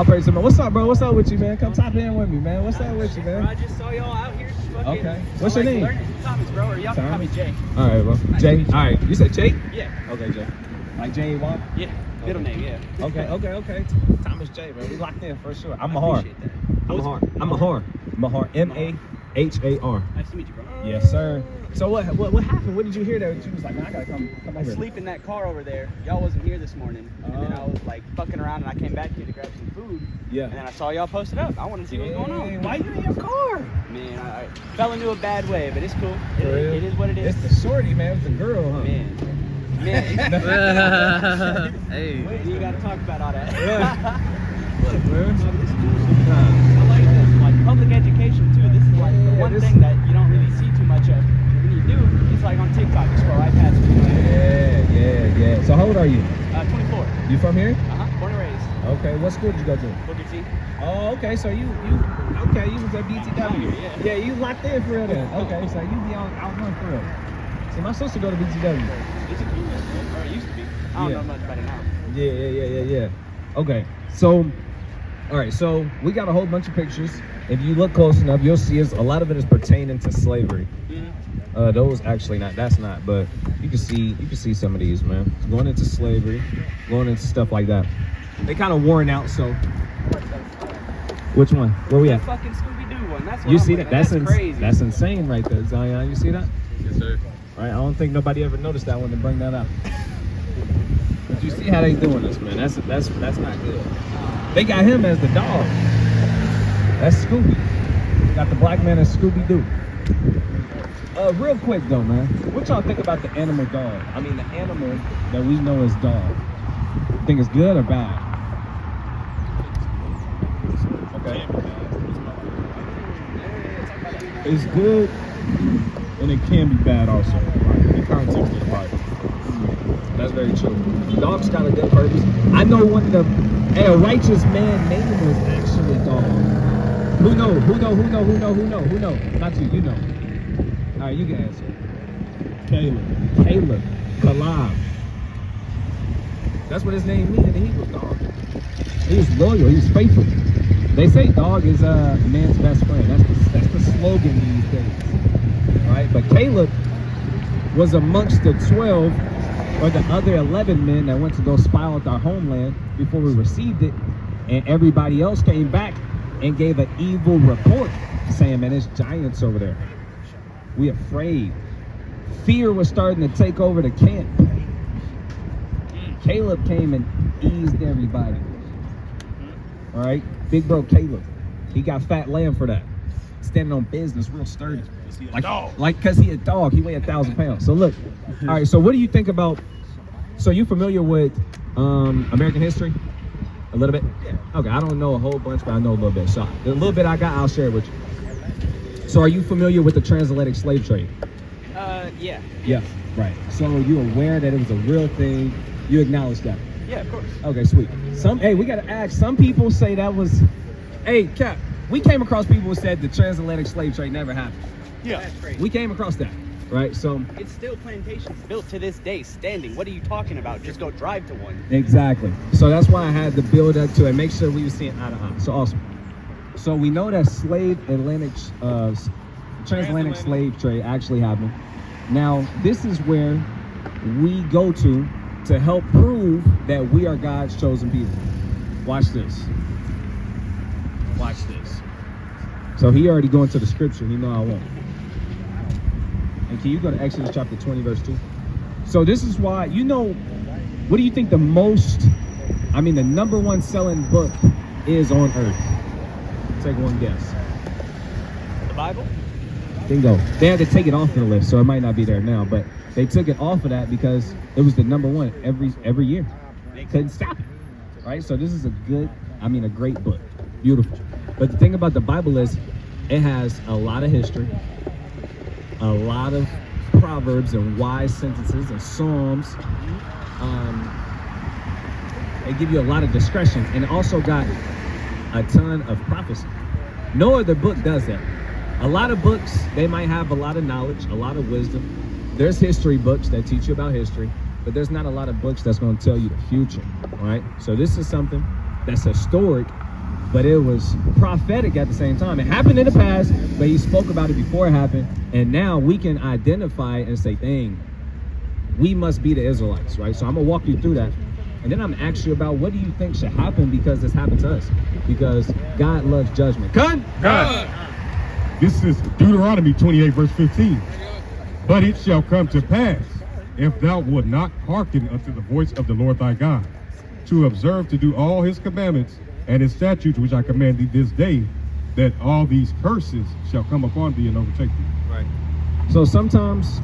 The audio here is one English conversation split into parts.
I'll praise him. What's up, bro? What's up with you, man? Come top in with me, man. What's up with you, man? Bro, I just saw y'all out here. Okay. What's your name? Thomas, bro. Or y'all can call me Jay. All right, bro. Jay. All right. You said Jay? Yeah. Okay, Jay. Like J-A-Y? Yeah. Middle name, yeah. Okay. Thomas J, bro. We locked in for sure. I'm Mahar. Mahar. Mahar. M-A-H-A-R. Nice to meet you, bro. Yes, sir. So what happened? What did you hear that you was like, man, I gotta come over here? Sleep in that car over there. Y'all wasn't here this morning. And then I was like fucking around and I came back here to grab some food. Yeah. And then I saw y'all posted up. I wanted to see what's going on. Why you in your car? Man, I fell into a bad way, but it's cool. It is what it is. It's the shorty, man. It's the girl, huh? Man. Hey. You gotta talk about all that. What, man? I like this. Like public education too. This is like the one thing that you don't really see too much of. When you do, it's like on TikTok, you scroll right past it. Yeah. So how old are you? 24. You from here? Born and raised. Okay. What school did you go to? Booker T. Oh, okay. So you was at BTW. Yeah, you locked in for real then. Okay, so you be out one for real. See, my sister go to BTW. It's a cool one, or it used to be. I don't know much about it now. Yeah. Okay. So, all right. So we got a whole bunch of pictures. If you look close enough, you'll see a lot of it is pertaining to slavery. Those actually not. That's not. But you can see some of these, man. Going into slavery, going into stuff like that. They kind of worn out. So, which one? Where we at? Fucking Scooby-Doo one. That's what You I'm see looking that? at. That's crazy. That's insane right there, Zion. You see that? Yes, sir. All right. I don't think nobody ever noticed that one to bring that up. But you see how they doing this, man? That's not good. They got him as the dog. That's Scooby. Got the black man as Scooby-Doo. Real quick though, man. What y'all think about the animal dog? I mean, the animal that we know as dog. Think it's good or bad? Okay. It's good, and it can be bad also. The context is right. That's very true. Dogs got a good purpose. I know one of the a righteous man name was actually dog. Who know? Not you, you know. All right, you can answer. Caleb. Kalab. That's what his name means in the Hebrew, dog. He was loyal, he was faithful. They say dog is a man's best friend. That's the slogan these days. All right, but Caleb was amongst the 12 or the other 11 men that went to go spy out our homeland before we received it, and everybody else came back and gave an evil report saying, man, there's giants over there. We afraid. Fear was starting to take over the camp. Caleb came and eased everybody. All right, big bro Caleb. He got fat lamb for that. Standing on business, real sturdy. Like, cause he a dog. He weighed 1,000 pounds. So look, all right. So what do you think about? So you familiar with American history? A little bit. Yeah. Okay, I don't know a whole bunch, but I know a little bit. So the little bit I got, I'll share it with you. So are you familiar with the transatlantic slave trade? Yeah. Yeah. Right. So you're aware that it was a real thing. You acknowledge that. Yeah, of course. Okay, sweet. We gotta ask. Some people say that was. Hey, Cap. We came across people who said the transatlantic slave trade never happened. Yeah, that's crazy. We came across that, right? So it's still plantations built to this day, standing. What are you talking about? Just go drive to one. Exactly. So that's why I had to build up to it, make sure we were seeing eye to eye. So awesome. So we know that transatlantic slave trade actually happened. Now this is where we go to help prove that we are God's chosen people. Watch this. Watch this. So he already going to the scripture. He know I won't. And can you go to Exodus chapter 20, verse 2? So this is why, what do you think the number one selling book is on earth? Take one guess. The Bible? Bingo. They had to take it off the list, so it might not be there now, but they took it off of that because it was the number one every year. Couldn't stop it. Right? So this is a great book. Beautiful. But the thing about the Bible is it has a lot of history, a lot of proverbs and wise sentences and psalms. They give you a lot of discretion, and it also got a ton of prophecy. No other book does that. A lot of books, they might have a lot of knowledge, a lot of wisdom. There's history books that teach you about history, but there's not a lot of books that's going to tell you the future, right? So this is something that's historic, but it was prophetic at the same time. It happened in the past, but he spoke about it before it happened. And now we can identify and say, dang, we must be the Israelites, right? So I'm gonna walk you through that. And then I'm gonna ask you about what do you think should happen because this happened to us? Because God loves judgment. God. This is Deuteronomy 28, verse 15. But it shall come to pass, if thou wilt not hearken unto the voice of the Lord thy God, to observe to do all his commandments and his statutes which I command thee this day, that all these curses shall come upon thee and overtake thee. Right. So sometimes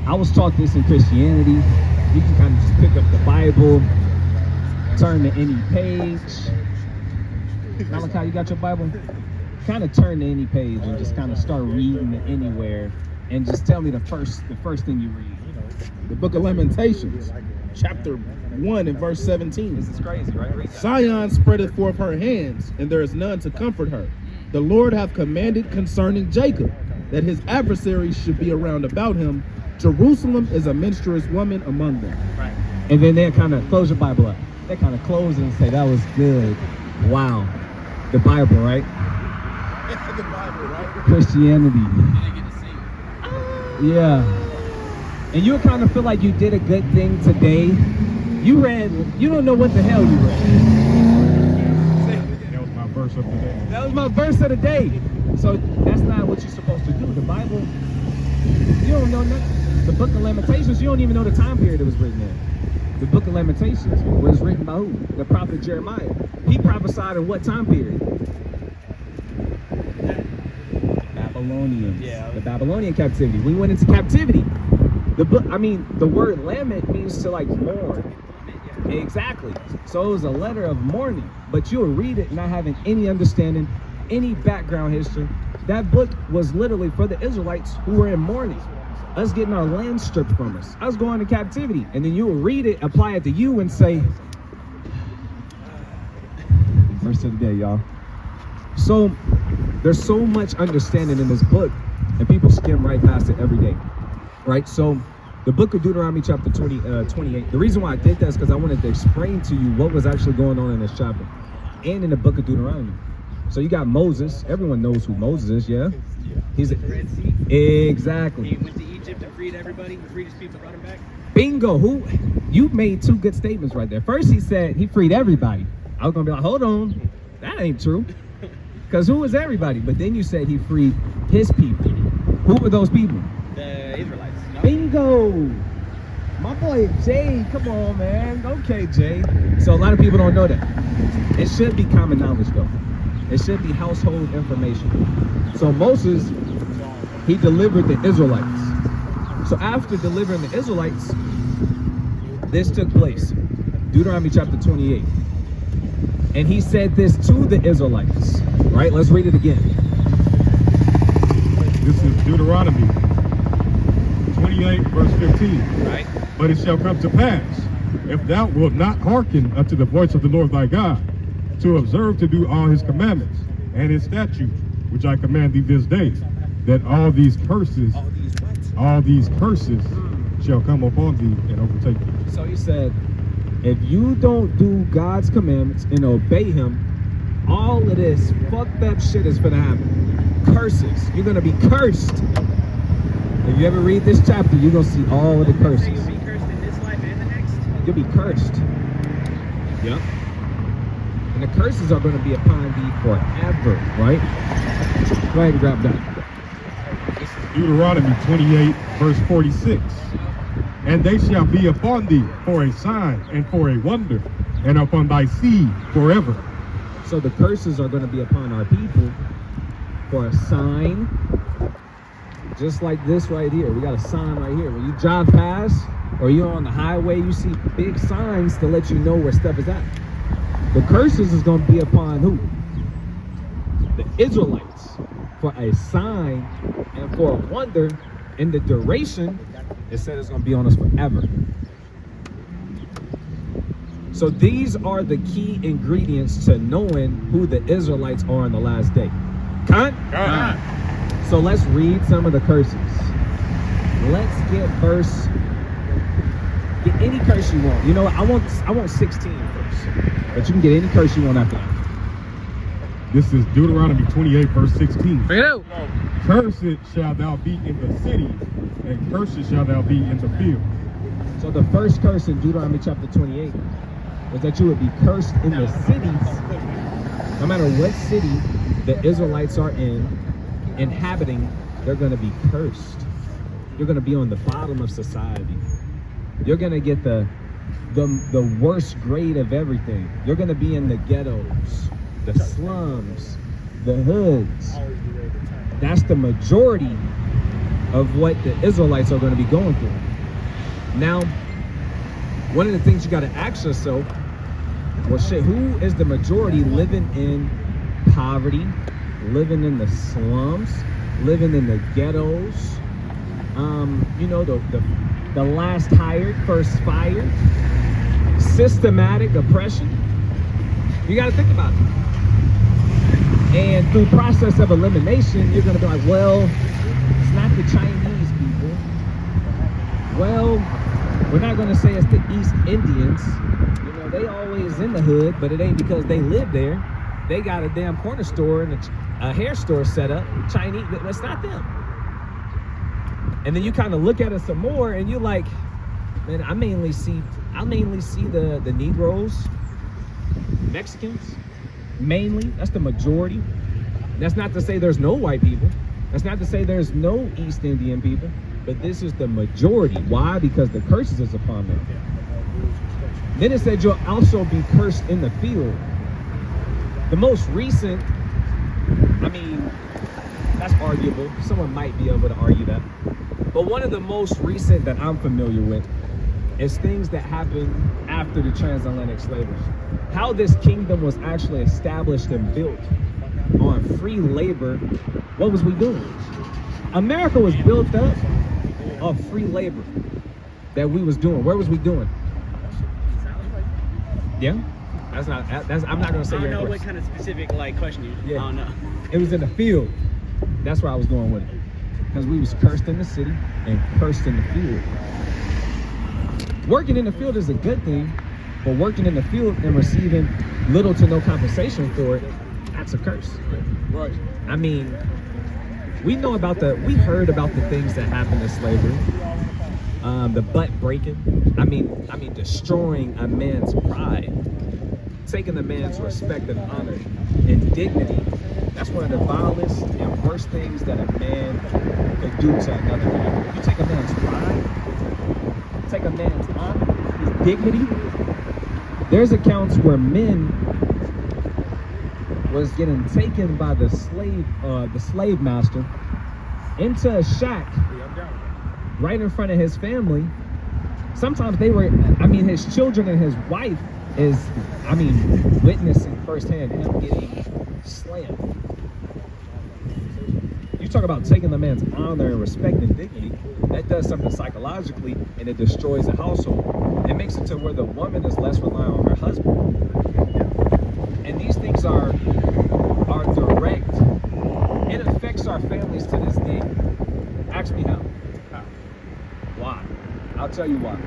I was taught this in Christianity. You can kind of just pick up the Bible, turn to any page. Malachi, you got your Bible? Kind of turn to any page and just kind of start reading it anywhere, and just tell me the first thing you read. The book of Lamentations, chapter 1 and verse 17. This is crazy, right? Read that. Zion spreadeth forth her hands, and there is none to comfort her. The Lord hath commanded concerning Jacob, that his adversaries should be around about him. Jerusalem is a menstruous woman among them. Right. And then they kind of close your Bible up. They kind of close and say, that was good. Wow. The Bible, right? The Bible, right? Christianity. Yeah. And you kind of feel like you did a good thing today. You don't know what the hell you read. That was my verse of the day. That was my verse of the day. So that's not what you're supposed to do. The Bible, you don't know nothing. The book of Lamentations, you don't even know the time period it was written in. The book of Lamentations was written by who? The prophet Jeremiah. He prophesied in what time period? Babylonians. Yeah. The Babylonian captivity. We went into captivity. The word lament means to like mourn. Exactly. So it was a letter of mourning, but you'll read it not having any understanding, any background history. That book was literally for the Israelites who were in mourning. Us getting our land stripped from us. Us going to captivity. And then you'll read it, apply it to you, and say, verse of the day, y'all. So there's so much understanding in this book, and people skim right past it every day. Right? So the book of Deuteronomy chapter 28, the reason why I did that is because I wanted to explain to you what was actually going on in this chapter and in the book of Deuteronomy. So you got Moses. Everyone knows who Moses is, yeah? He's a, Red Sea. exactly. He went to Egypt and freed everybody. He freed his people, brought him back. Bingo. You made two good statements right there. First, he said he freed everybody. I was gonna be like, hold on, that ain't true. Because who was everybody? But then you said he freed his people. Who were those people? The Israelites. No? Bingo. My boy Jay, come on, man. Okay, Jay. So a lot of people don't know that. It should be common knowledge, though. It should be household information. So Moses, he delivered the Israelites. So after delivering the Israelites, this took place. Deuteronomy chapter 28. And he said this to the Israelites. Right? Let's read it again. This is Deuteronomy 28, verse 15. Right. But it shall come to pass, if thou wilt not hearken unto the voice of the Lord thy God, to observe to do all his commandments and his statutes, which I command thee this day, that all these curses shall come upon thee and overtake thee. So he said, if you don't do God's commandments and obey him, all of this fucked up shit is gonna happen. Curses. You're gonna be cursed. If you ever read this chapter, you're gonna see all of the So curses. you'll be cursed in this life and the next. You'll be cursed. Yep. And the curses are gonna be upon thee forever, right? Go ahead and grab that. This is Deuteronomy 28, verse 46. And they shall be upon thee for a sign and for a wonder, and upon thy seed forever. So the curses are going to be upon our people for a sign, just like this right here. We got a sign right here. When you drive past or you're on the highway, you see big signs to let you know where stuff is at. The curses is going to be upon who? The Israelites, for a sign and for a wonder. In the duration, it said it's going to be on us forever. So these are the key ingredients to knowing who the Israelites are in the last day. Con? So let's read some of the curses. Let's get any curse you want. You know what? I want 16 first. But you can get any curse you want after that. This is Deuteronomy 28, verse 16. Bring it out. Cursed shall thou be in the cities, and cursed shall thou be in the field. So the first curse in Deuteronomy chapter 28 was that you would be cursed in the cities. No matter what city the Israelites are inhabiting, they're going to be cursed. You're going to be on the bottom of society. You're going to get the worst grade of everything. You're going to be in the ghettos, the slums, the hoods. That's the majority of what the Israelites are going to be going through. Now, one of the things you got to ask yourself, well, shit, who is the majority living in poverty, living in the slums, living in the ghettos? You know, the last hired, first fired, systematic oppression. You got to think about it. And through process of elimination, you're going to be like, well, it's not the Chinese people. Well, we're not going to say it's the East Indians. You know, they always in the hood, but it ain't because they live there. They got a damn corner store and a hair store set up. Chinese, that's not them. And then you kind of look at it some more, and you're like, man, I mainly see the Negroes, Mexicans, mainly. That's the majority. That's not to say there's no white people. That's not to say there's no East Indian people. But this is the majority. Why? Because the curses is upon them. Then it said you'll also be cursed in the field. The most recent, I mean, that's arguable. Someone might be able to argue that. But one of the most recent that I'm familiar with is things that happened after the transatlantic slavery. How this kingdom was actually established and built on free labor. What was we doing? America was built up of free labor that we was doing. Where was we doing? Yeah? I'm not gonna say I don't know your what kind of specific question you. Yeah. I don't know. It was in the field. That's where I was going with it. Because we was cursed in the city and cursed in the field. Working in the field is a good thing, but working in the field and receiving little to no compensation for it, that's a curse. Right. I mean, we heard about the things that happened in slavery. The butt breaking. I mean, destroying a man's pride, taking a man's respect and honor and dignity. That's one of the vilest and worst things that a man could do to another man. You take a man's pride, take a man's honor, his dignity. There's accounts where men was getting taken by the slave master into a shack right in front of his family. Sometimes his children and his wife is, witnessing firsthand him getting slammed. You talk about taking the man's honor and respect and dignity. That does something psychologically, and it destroys the household. It makes it to where the woman is less reliant on her husband. And these things are direct. It affects our families to this day. Ask me how. Why? I'll tell you why.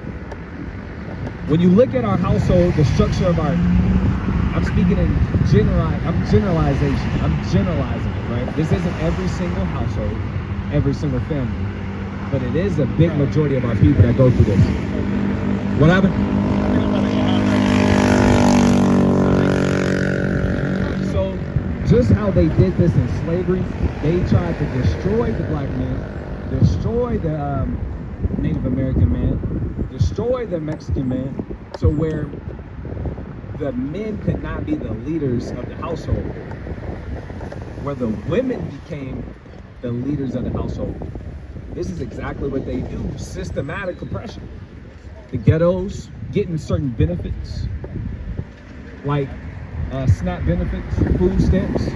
When you look at our household, the structure of I'm speaking in generalization. I'm generalizing it, right? This isn't every single household, every single family, but it is a big majority of our people that go through this. What happened? So, just how they did this in slavery, they tried to destroy the black man, destroy the Native American man, destroy the Mexican man, so where the men could not be the leaders of the household, where the women became the leaders of the household. This is exactly what they do, systematic oppression. The ghettos getting certain benefits, like SNAP benefits, food stamps.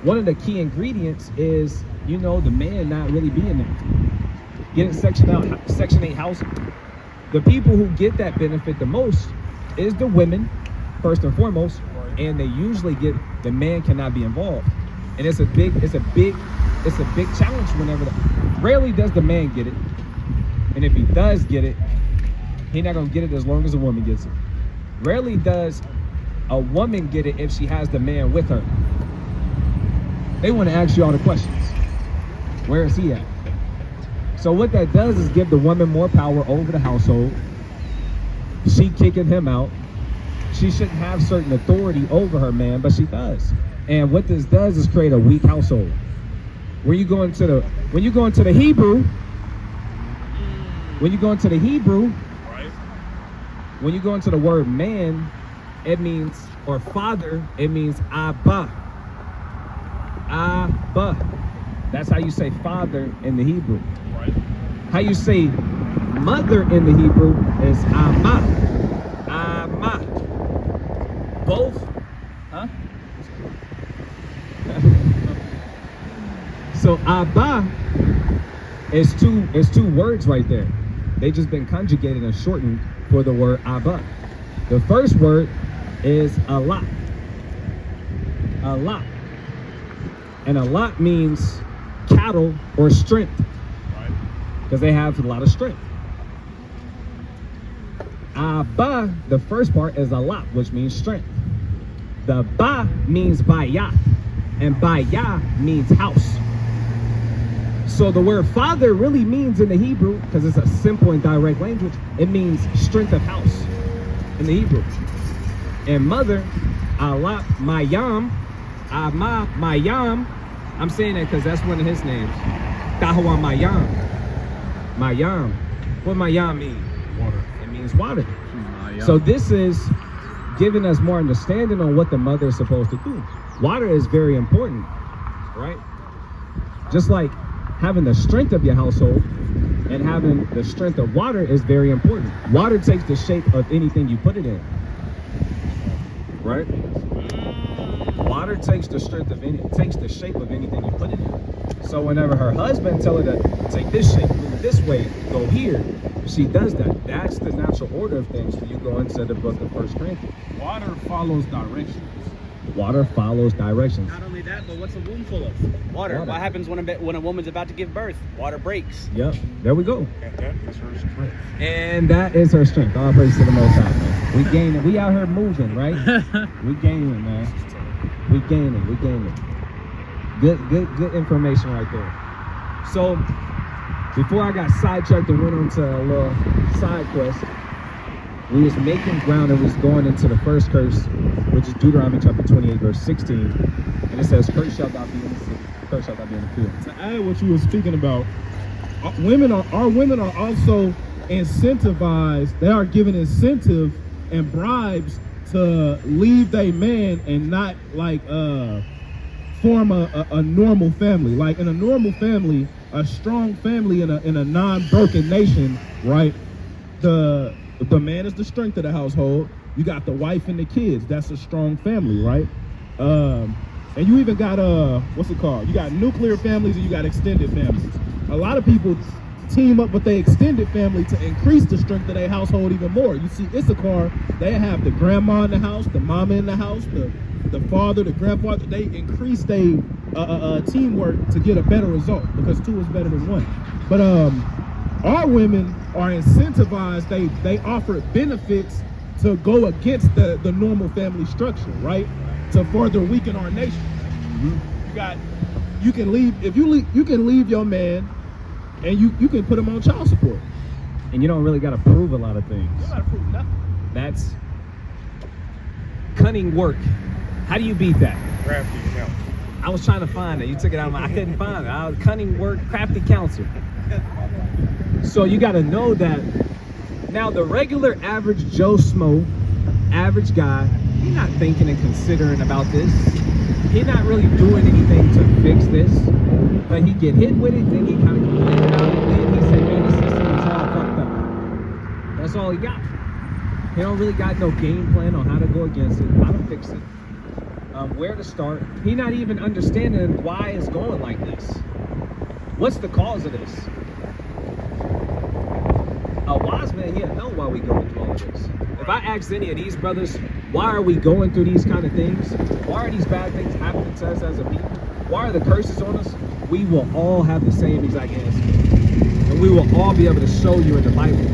One of the key ingredients is, the man not really being there. Getting Section 8 housing. The people who get that benefit the most is the women, first and foremost, and they usually get the man cannot be involved, and it's a big challenge whenever. Rarely does the man get it, and if he does get it, he's not gonna get it as long as a woman gets it. Rarely does a woman get it if she has the man with her. They want to ask you all the questions. Where is he at? So what that does is give the woman more power over the household. She kicking him out. She shouldn't have certain authority over her man, but she does. And what this does is create a weak household. When you go into the Hebrew, when you go into the word man, it means, or father, it means Abba. Abba. That's how you say father in the Hebrew. Right. How you say mother in the Hebrew is Amma. Amma. Both, huh? So Abba is two words right there. They just been conjugated and shortened for the word Abba. The first word is Allah. Allah. And Allah means cattle or strength. Right. Because they have a lot of strength. Abba, the first part is Allah, which means strength. The Ba means Baya, and Baya means house. So the word father really means in the Hebrew, because it's a simple and direct language, it means strength of house in the Hebrew. And mother, Allah, Mayam, Ama, Mayam, I'm saying that because that's one of his names. Tahwa Mayam. Mayam. What Mayam mean? Water. It means water. So this is giving us more understanding on what the mother is supposed to do. Water is very important, right? Just like having the strength of your household and having the strength of water is very important. Water takes the shape of anything you put it in, right? Water takes the shape of anything you put it in. So whenever her husband tell her to take this shape, move this way, go here, she does that. That's the natural order of things when you go into the book of 1 Corinthians. Water follows directions. Water follows directions. Not only that, but what's a womb full of? Water. Water. What happens when a woman's about to give birth? Water breaks. Yep, there we go. And that is her strength. And that is her strength. All praise to the Most High, man. We gaining. We out here moving, right? We gaining, man. We gaining. Good information right there. So, before I got sidetracked and went on to a little side quest, we was making ground and we was going into the first curse, which is Deuteronomy chapter 28, verse 16. And it says, curse shall not be in the city, curse shall not be in the field. To add what you were speaking about, our women are also incentivized. They are given incentive and bribes to leave their man and not like form a normal family. Like in a normal family, a strong family in a non-broken nation, right? The man is the strength of the household. You got the wife and the kids. That's a strong family, right? And you even got what's it called? You got nuclear families and you got extended families. A lot of people team up with their extended family to increase the strength of their household even more. You see Issachar, they have the grandma in the house, the mama in the house, the father, the grandfather. They increase their teamwork to get a better result because two is better than one. But our women are incentivized. They offer benefits to go against the normal family structure, right? To further weaken our nation. You can leave your man, and you can put him on child support. And you don't really got to prove a lot of things. You gotta prove nothing. That's cunning work. How do you beat that? Crafty counsel. I was trying to find it. You took it out of I couldn't find it. Cunning work, crafty counsel. So you got to know that. Now the regular average Joe Smo, average guy, he's not thinking and considering about this. He's not really doing anything to fix this. But he get hit with it, then he kind of complains about it, then he said, man, the system is all fucked up. That's all he got. He don't really got no game plan on how to go against it, how to fix it, where to start. He not even understanding why it's going like this. What's the cause of this? A wise man, he'll know why we going through all of this. If I asked any of these brothers, why are we going through these kind of things? Why are these bad things happening to us as a people? Why are the curses on us? We will all have the same exact answer. And we will all be able to show you in the Bible.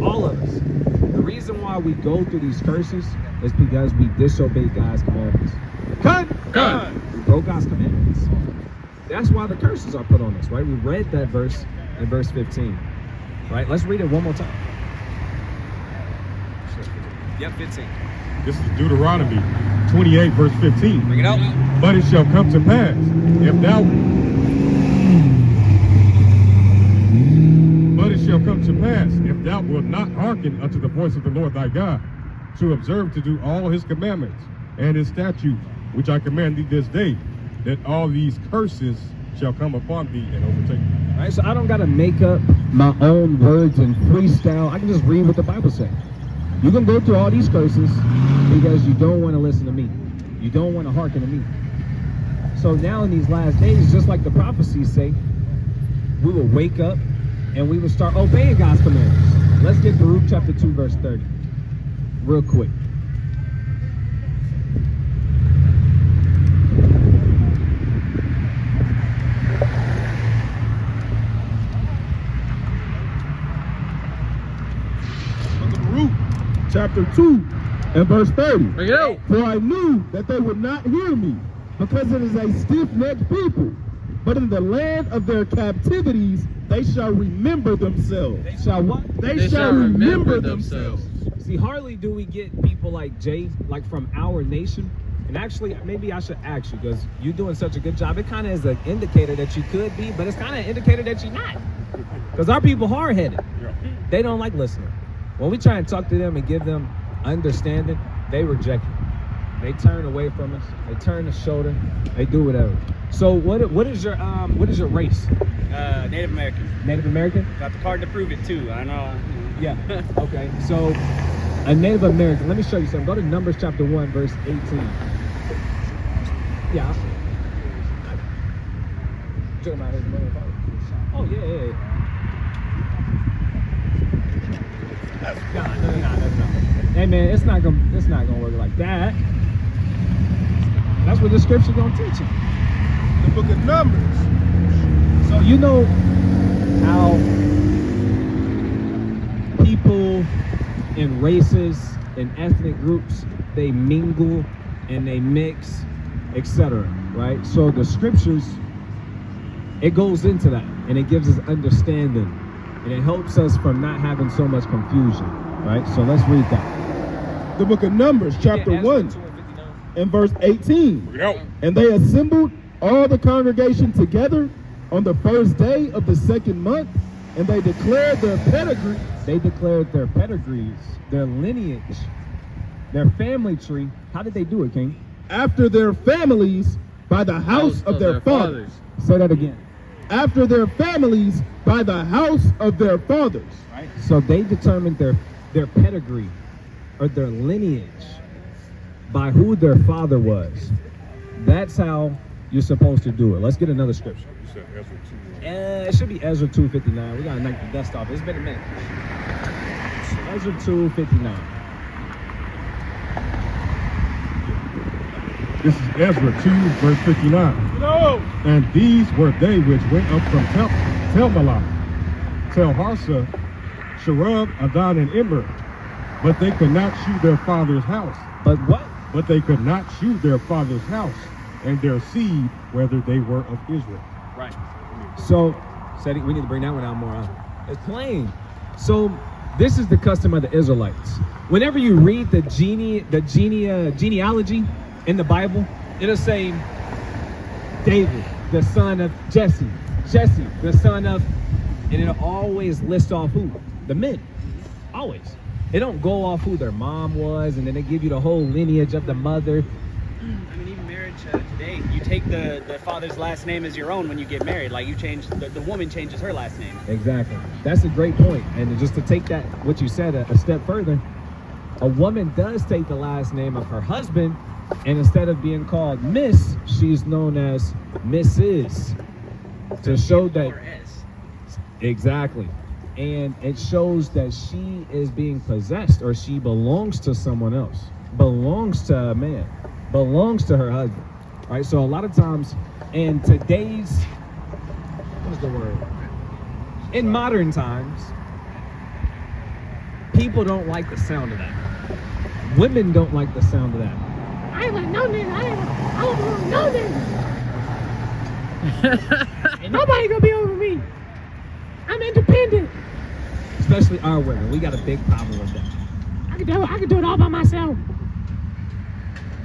All of us. The reason why we go through these curses is because we disobey God's commandments. Cut! God. We broke God's commandments. That's why the curses are put on us, right? We read that verse in verse 15, right? Let's read it one more time. Yep, 15. This is Deuteronomy 28, verse 15. Bring it out. But it shall come to pass, if thou wilt not hearken unto the voice of the Lord thy God, to observe to do all his commandments and his statutes, which I command thee this day, that all these curses shall come upon thee and overtake thee. All right, so I don't got to make up my own words and freestyle. I can just read what the Bible says. You can go through all these curses because you don't want to listen to me. You don't want to hearken to me. So now in these last days, just like the prophecies say, we will wake up and we will start obeying God's commandments. Let's get to Luke chapter 2, verse 30. Real quick. Luke chapter 2 and verse 30. Bring it out. For I knew that they would not hear me, because it is a stiff-necked people. But in the land of their captivities, they shall remember themselves. They shall what? They shall remember themselves. See, hardly do we get people like Jay, like from our nation. And actually, maybe I should ask you, because you're doing such a good job. It kind of is an indicator that you could be, but it's kind of an indicator that you're not. Because our people hard-headed. They don't like listening. When we try and talk to them and give them understanding, they reject it. They turn away from us. They turn the shoulder. They do whatever. So what is your race? Native American. Native American? Got the card to prove it too. I know. Yeah. Okay. So a Native American. Let me show you something. Go to Numbers chapter 1, verse 18. Yeah. Oh yeah. No. Hey man, it's not gonna work like that. That's what the scripture gonna teach you. The book of Numbers. So you know how people in races and ethnic groups, they mingle and they mix, etc. Right? So the scriptures, it goes into that and it gives us understanding and it helps us from not having so much confusion. Right? So let's read that. The book of Numbers, chapter 1 and verse 18. And they assembled all the congregation together on the first day of the second month, and they declared their pedigree. They declared their pedigrees, their lineage, their family tree. How did they do it, King? After their families by the house of their fathers. Say that again. After their families by the house of their fathers. Right. So they determined their pedigree or their lineage by who their father was. That's how you're supposed to do it. Let's get another scripture. It should be Ezra 2:59. We gotta knock the dust off. It's been a minute. Ezra 2:59. This is Ezra 2, verse 59. No. And these were they which went up from Telmelah, Tel-Harsa, Sharab, Adon, and Immer. But they could not shew their father's house. But what? But they could not shew their father's house and their seed, whether they were of Israel. Right. So, we need to bring that one out more. Huh? It's plain. So, this is the custom of the Israelites. Whenever you read the genealogy in the Bible, it'll say David, the son of Jesse, Jesse, the son of, and it'll always list off who? The men. Always. They don't go off who their mom was, and then they give you the whole lineage of the mother. I mean, even marriage today, you take the father's last name as your own when you get married. Like you change, the woman changes her last name. Exactly. That's a great point. And just to take that, what you said a step further, a woman does take the last name of her husband, and instead of being called Miss, she's known as Mrs. To show that. Or S. Exactly. And it shows that she is being possessed, or she belongs to someone else, belongs to a man, belongs to her husband. Right? So a lot of times in today's, what is the word? In modern times, people don't like the sound of that. Women don't like the sound of that. I over no nigga. Ain't nobody gonna be over me. I'm independent. Especially our women. We got a big problem with that. I can do it all by myself.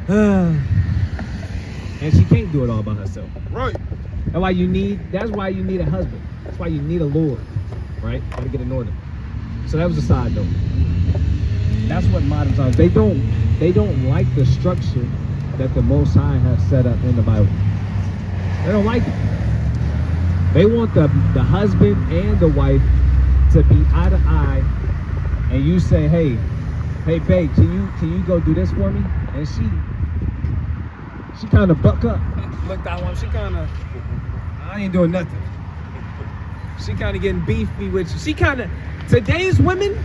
And she can't do it all by herself. Right. That's why you need a husband. That's why you need a Lord. Right? Gotta get in order. So that was a side note. That's what modern times, they don't like the structure that the Most High has set up in the Bible. They don't like it. They want the husband and the wife to be eye to eye, and you say, hey babe, can you go do this for me? And she kind of buck up. Look, that one, she kind of, I ain't doing nothing. She kind of getting beefy with you. Today's women,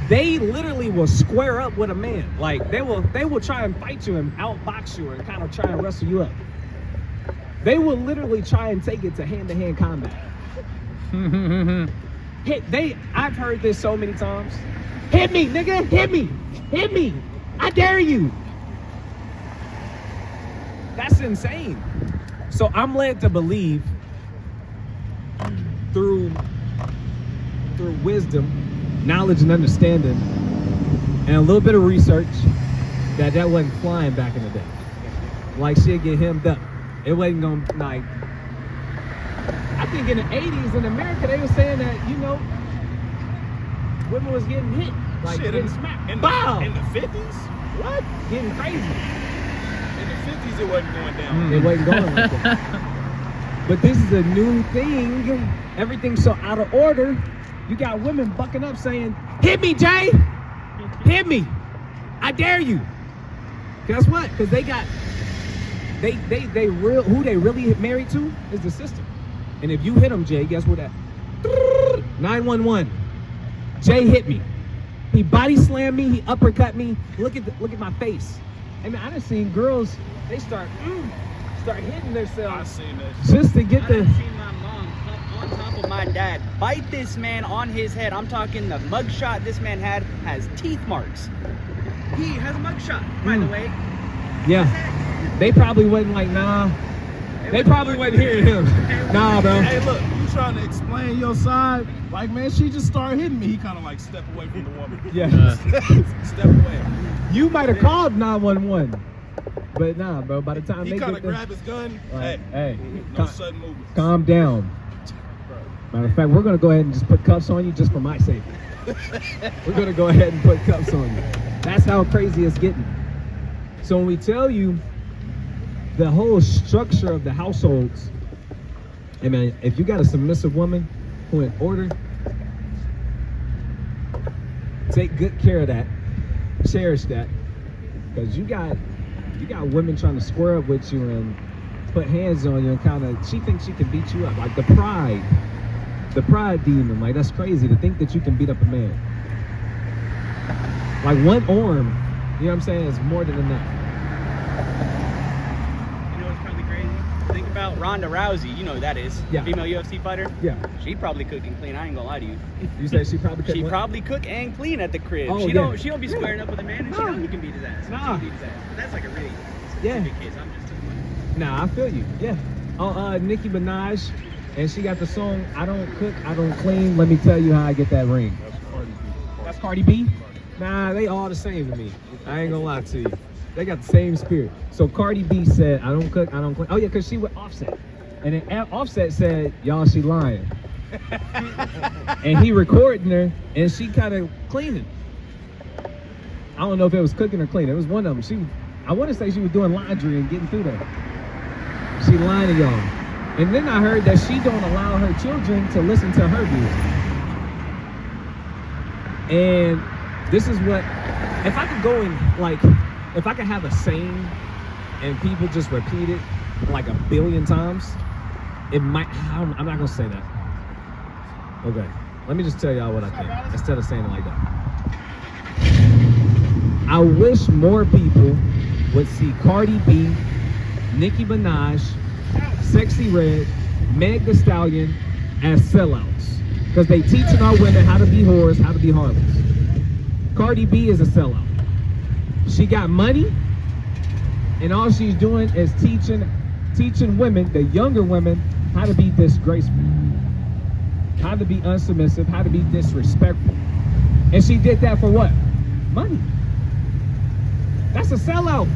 they literally will square up with a man. Like they will try and fight you and outbox you and kind of try and wrestle you up. They will literally try and take it to hand-to-hand combat. I've heard this so many times. Hit me, nigga, hit me, I dare you. That's insane. So I'm led to believe through wisdom, knowledge and understanding, and a little bit of research that wasn't flying back in the day. Like she'd get hemmed up. It wasn't gonna, like, I think in the 80s in America they were saying that, women was getting hit, like getting smacked. In Wow. the 50s? What? Getting crazy. In the 50s it wasn't going down. It wasn't going like that. But this is a new thing. Everything's so out of order. You got women bucking up saying, hit me, Jay! Hit me! I dare you! Guess what? Because they got, who they really married to is the sister. And if you hit them, Jay, guess what that? 911. Jay hit me. He body slammed me, he uppercut me. Look at my face. I mean, I done seen girls, they start hitting themselves. I've seen that. Just to get I the... done seen my mom hop on top of my dad, bite this man on his head. I'm talking the mugshot this man has teeth marks. He has a mugshot, by the way. Yeah. They probably wasn't like, nah. They probably wasn't hearing him. Nah, bro. Hey, look, you trying to explain your side? Like, man, she just started hitting me. He kind of like step away from the woman. Yeah. Step away. You might have called 911. But nah, bro, by the time He they kind get of grabbed his gun. Like, hey, no sudden movements. calm down. Matter of fact, we're going to go ahead and just put cuffs on you just for my sake. We're going to go ahead and put cuffs on you. That's how crazy it's getting. So when we tell you the whole structure of the households, I mean, if you got a submissive woman who in order, take good care of that, cherish that, because you got women trying to square up with you and put hands on you and kind of, she thinks she can beat you up, like the pride demon. Like, that's crazy to think that you can beat up a man. Like one arm, you know what I'm saying, is more than enough. You know what's probably crazy? Think about Ronda Rousey. You know who that is. Yeah. Female UFC fighter. Yeah. She probably cook and clean. I ain't gonna lie to you. You say she probably She couldn't. probably cook and clean at the crib. Oh, She yeah. don't be squaring up with a man, and she No. knows he can beat his ass. Nah. She can beat his ass. But that's like a really Yeah. specific case. I'm just talking Nah, I feel you. Yeah. Oh, Nicki Minaj, and she got the song "I Don't Cook, I Don't Clean." Let me tell you how I get that ring. That's Cardi B. Nah, they all the same to me. I ain't gonna lie to you. They got the same spirit. So Cardi B said, "I don't cook, I don't clean." Oh yeah, cause she with Offset, and then Offset said, "Y'all, she lying." And he recording her, and she kind of cleaning. I don't know if it was cooking or cleaning. It was one of them. I want to say she was doing laundry and getting through that. She lying to y'all. And then I heard that she don't allow her children to listen to her music. And this is what, if I could go in, like, if I could have a saying and people just repeat it like 1 billion times, it might, I'm not gonna say that. Okay, let me just tell y'all what I think, instead of saying it like that. I wish more people would see Cardi B, Nicki Minaj, Sexy Red, Meg Thee Stallion as sellouts. Because they teaching our women how to be whores, how to be harlots. Cardi B is a sellout. She got money, And all she's doing is teaching women, the younger women, how to be disgraceful, how to be unsubmissive, how to be disrespectful. And she did that for what? Money. That's a sellout.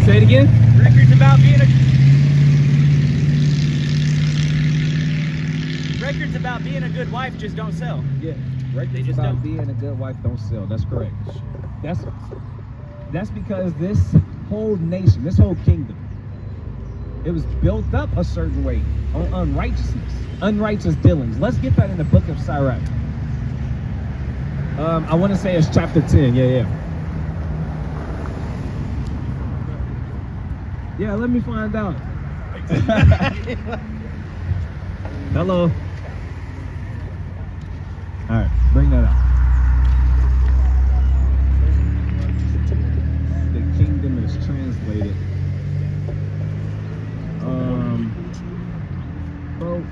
Say it again. Records about being a good wife just don't sell. Yeah. Records just about don't. being a good wife don't sell. That's correct. That's because this whole nation, this whole kingdom, it was built up a certain way on unrighteousness, unrighteous dealings. Let's get that in the book of Sirach. I want to say it's chapter 10. Yeah, let me find out. Hello. All right, bring that up. The kingdom is translated. Bro,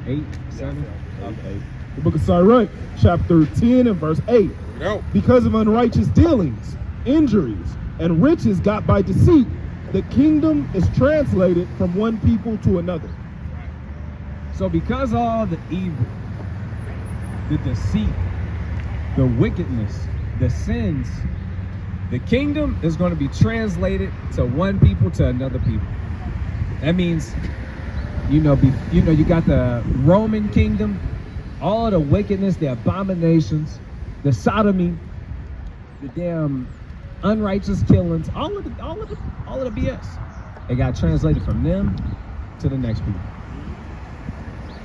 8, 7. Okay. The book of Sirach, chapter 10 and verse 8. Because of unrighteous dealings, injuries, and riches got by deceit, the kingdom is translated from one people to another. So because all the evil, the deceit, the wickedness, the sins, the kingdom is going to be translated to one people to another people. That means, you got the Roman kingdom, all the wickedness, the abominations, the sodomy, the damn unrighteous killings, all of the BS. It got translated from them to the next people,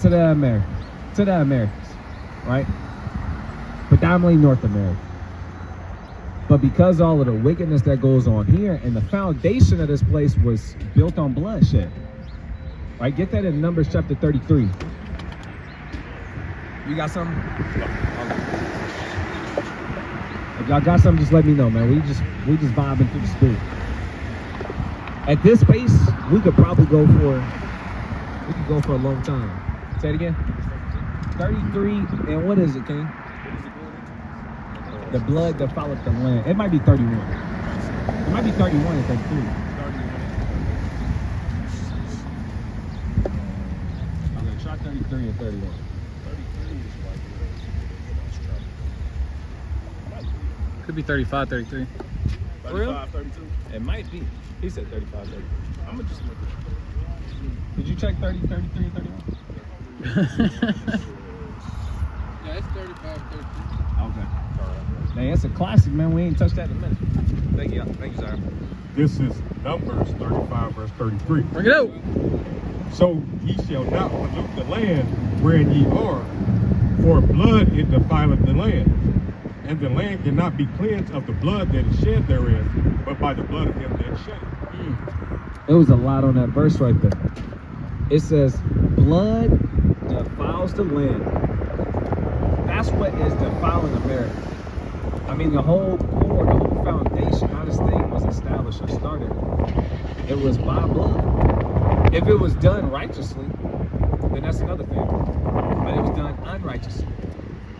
to the Americans, right? Predominantly North America. But because all of the wickedness that goes on here, and the foundation of this place was built on bloodshed, right? Get that in Numbers chapter 33. You got something? If y'all got something, just let me know, man. We just vibing through the spirit. At this pace, we could probably go for a long time. Say it again. 33, and what is it, King? The blood that followed the land. It might be 31. It might be 31 and 33. Okay, try 33 and 31. Could be 35, 33. 35, 32. It might be. He said 35, 33. I'm gonna just look at Did you check 30, 33, and 31? Yeah, it's 35, 33. Okay. Man, it's a classic, man. We ain't touched that in a minute. Thank you, sir. This is Numbers 35, verse 33. Bring it out. So ye shall not pollute the land wherein ye are, for blood it defileth the land. And the land cannot be cleansed of the blood that is shed therein, but by the blood of him that shed it. It was a lot on that verse right there. It says, blood defiles the land. That's what is defiling America. I mean, the whole core, the whole foundation, how this thing was established or started, it was by blood. If it was done righteously, then that's another thing. But it was done unrighteously.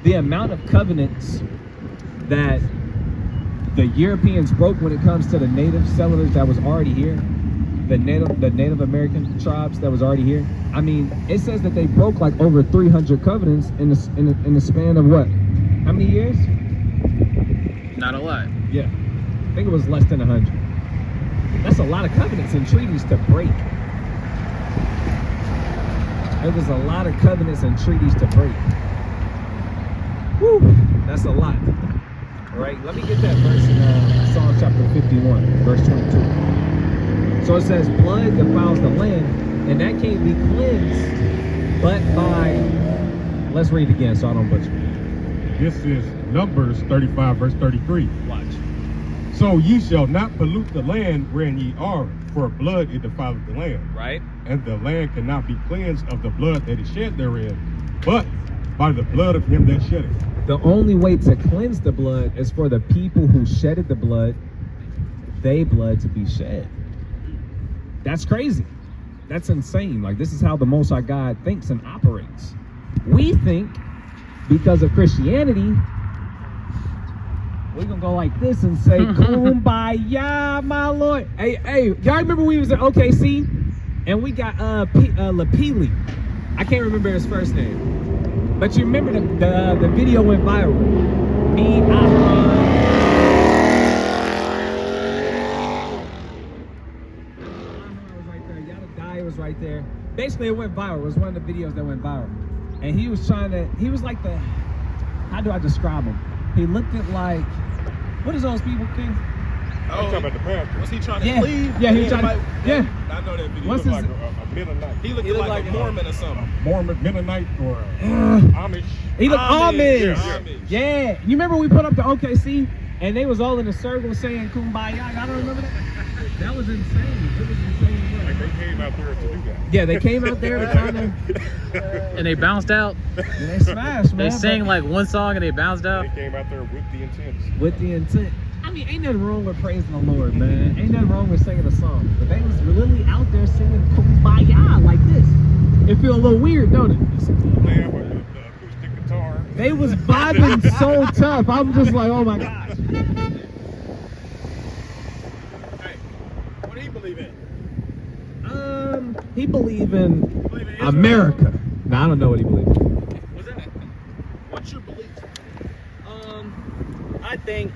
The amount of covenants that the Europeans broke when it comes to the native settlers that was already here, the Native American tribes that was already here. I mean, it says that they broke like over 300 covenants in the span of what? How many years? Not a lot. Yeah, I think it was less than 100. That's a lot of covenants and treaties to break. It was a lot of covenants and treaties to break. Woo, that's a lot. All right, let me get that verse in Psalm chapter 51, verse 22. So it says, blood defiles the land, and that can't be cleansed but by, let's read it again so I don't butcher it. This is Numbers 35, verse 33. Watch. So ye shall not pollute the land wherein ye are, for blood it defileth the land. Right? And the land cannot be cleansed of the blood that is shed therein, but by the blood of him that shed it. The only way to cleanse the blood is for the people who shedded the blood, they blood to be shed. That's crazy. That's insane. Like, this is how the Most High God thinks and operates. We think because of Christianity We're gonna go like this and say, Kumbaya, my Lord. Hey, y'all remember we was at OKC and we got Lapili. I can't remember his first name. But you remember the video went viral. Me, was right there. Yada Dai was right there. Basically, it went viral. It was one of the videos that went viral. And he was like how do I describe him? He looked at like, what is those people think? I'm talking about the pastor. Was he trying to leave? Yeah, he tried to, yeah. I know that video. What's He his, looked like a Mennonite. He looked like a Mormon or something. Mormon, Mennonite, or Amish. he looked Amish. Amish. Yeah. You remember we put up the OKC and they was all in a circle saying Kumbaya? Y'all don't remember that? That was insane. It was insane. Like they came out there to do that. Yeah, they came out there to kind of, And they bounced out. and they smashed, man. They sang but like one song and they bounced out. They came out there with the intent. with the intent. I mean, ain't nothing wrong with praising the Lord, man. Ain't nothing wrong with singing a song. But they was really out there singing Kumbaya like this. It feel a little weird, don't it? Playing with the acoustic guitar. They was vibing so tough. I'm just like, oh my gosh. Hey, what do he believe in? He believe in Believe in Israel? America. Nah, I don't know what he believes in. What's in it? What's your belief? I think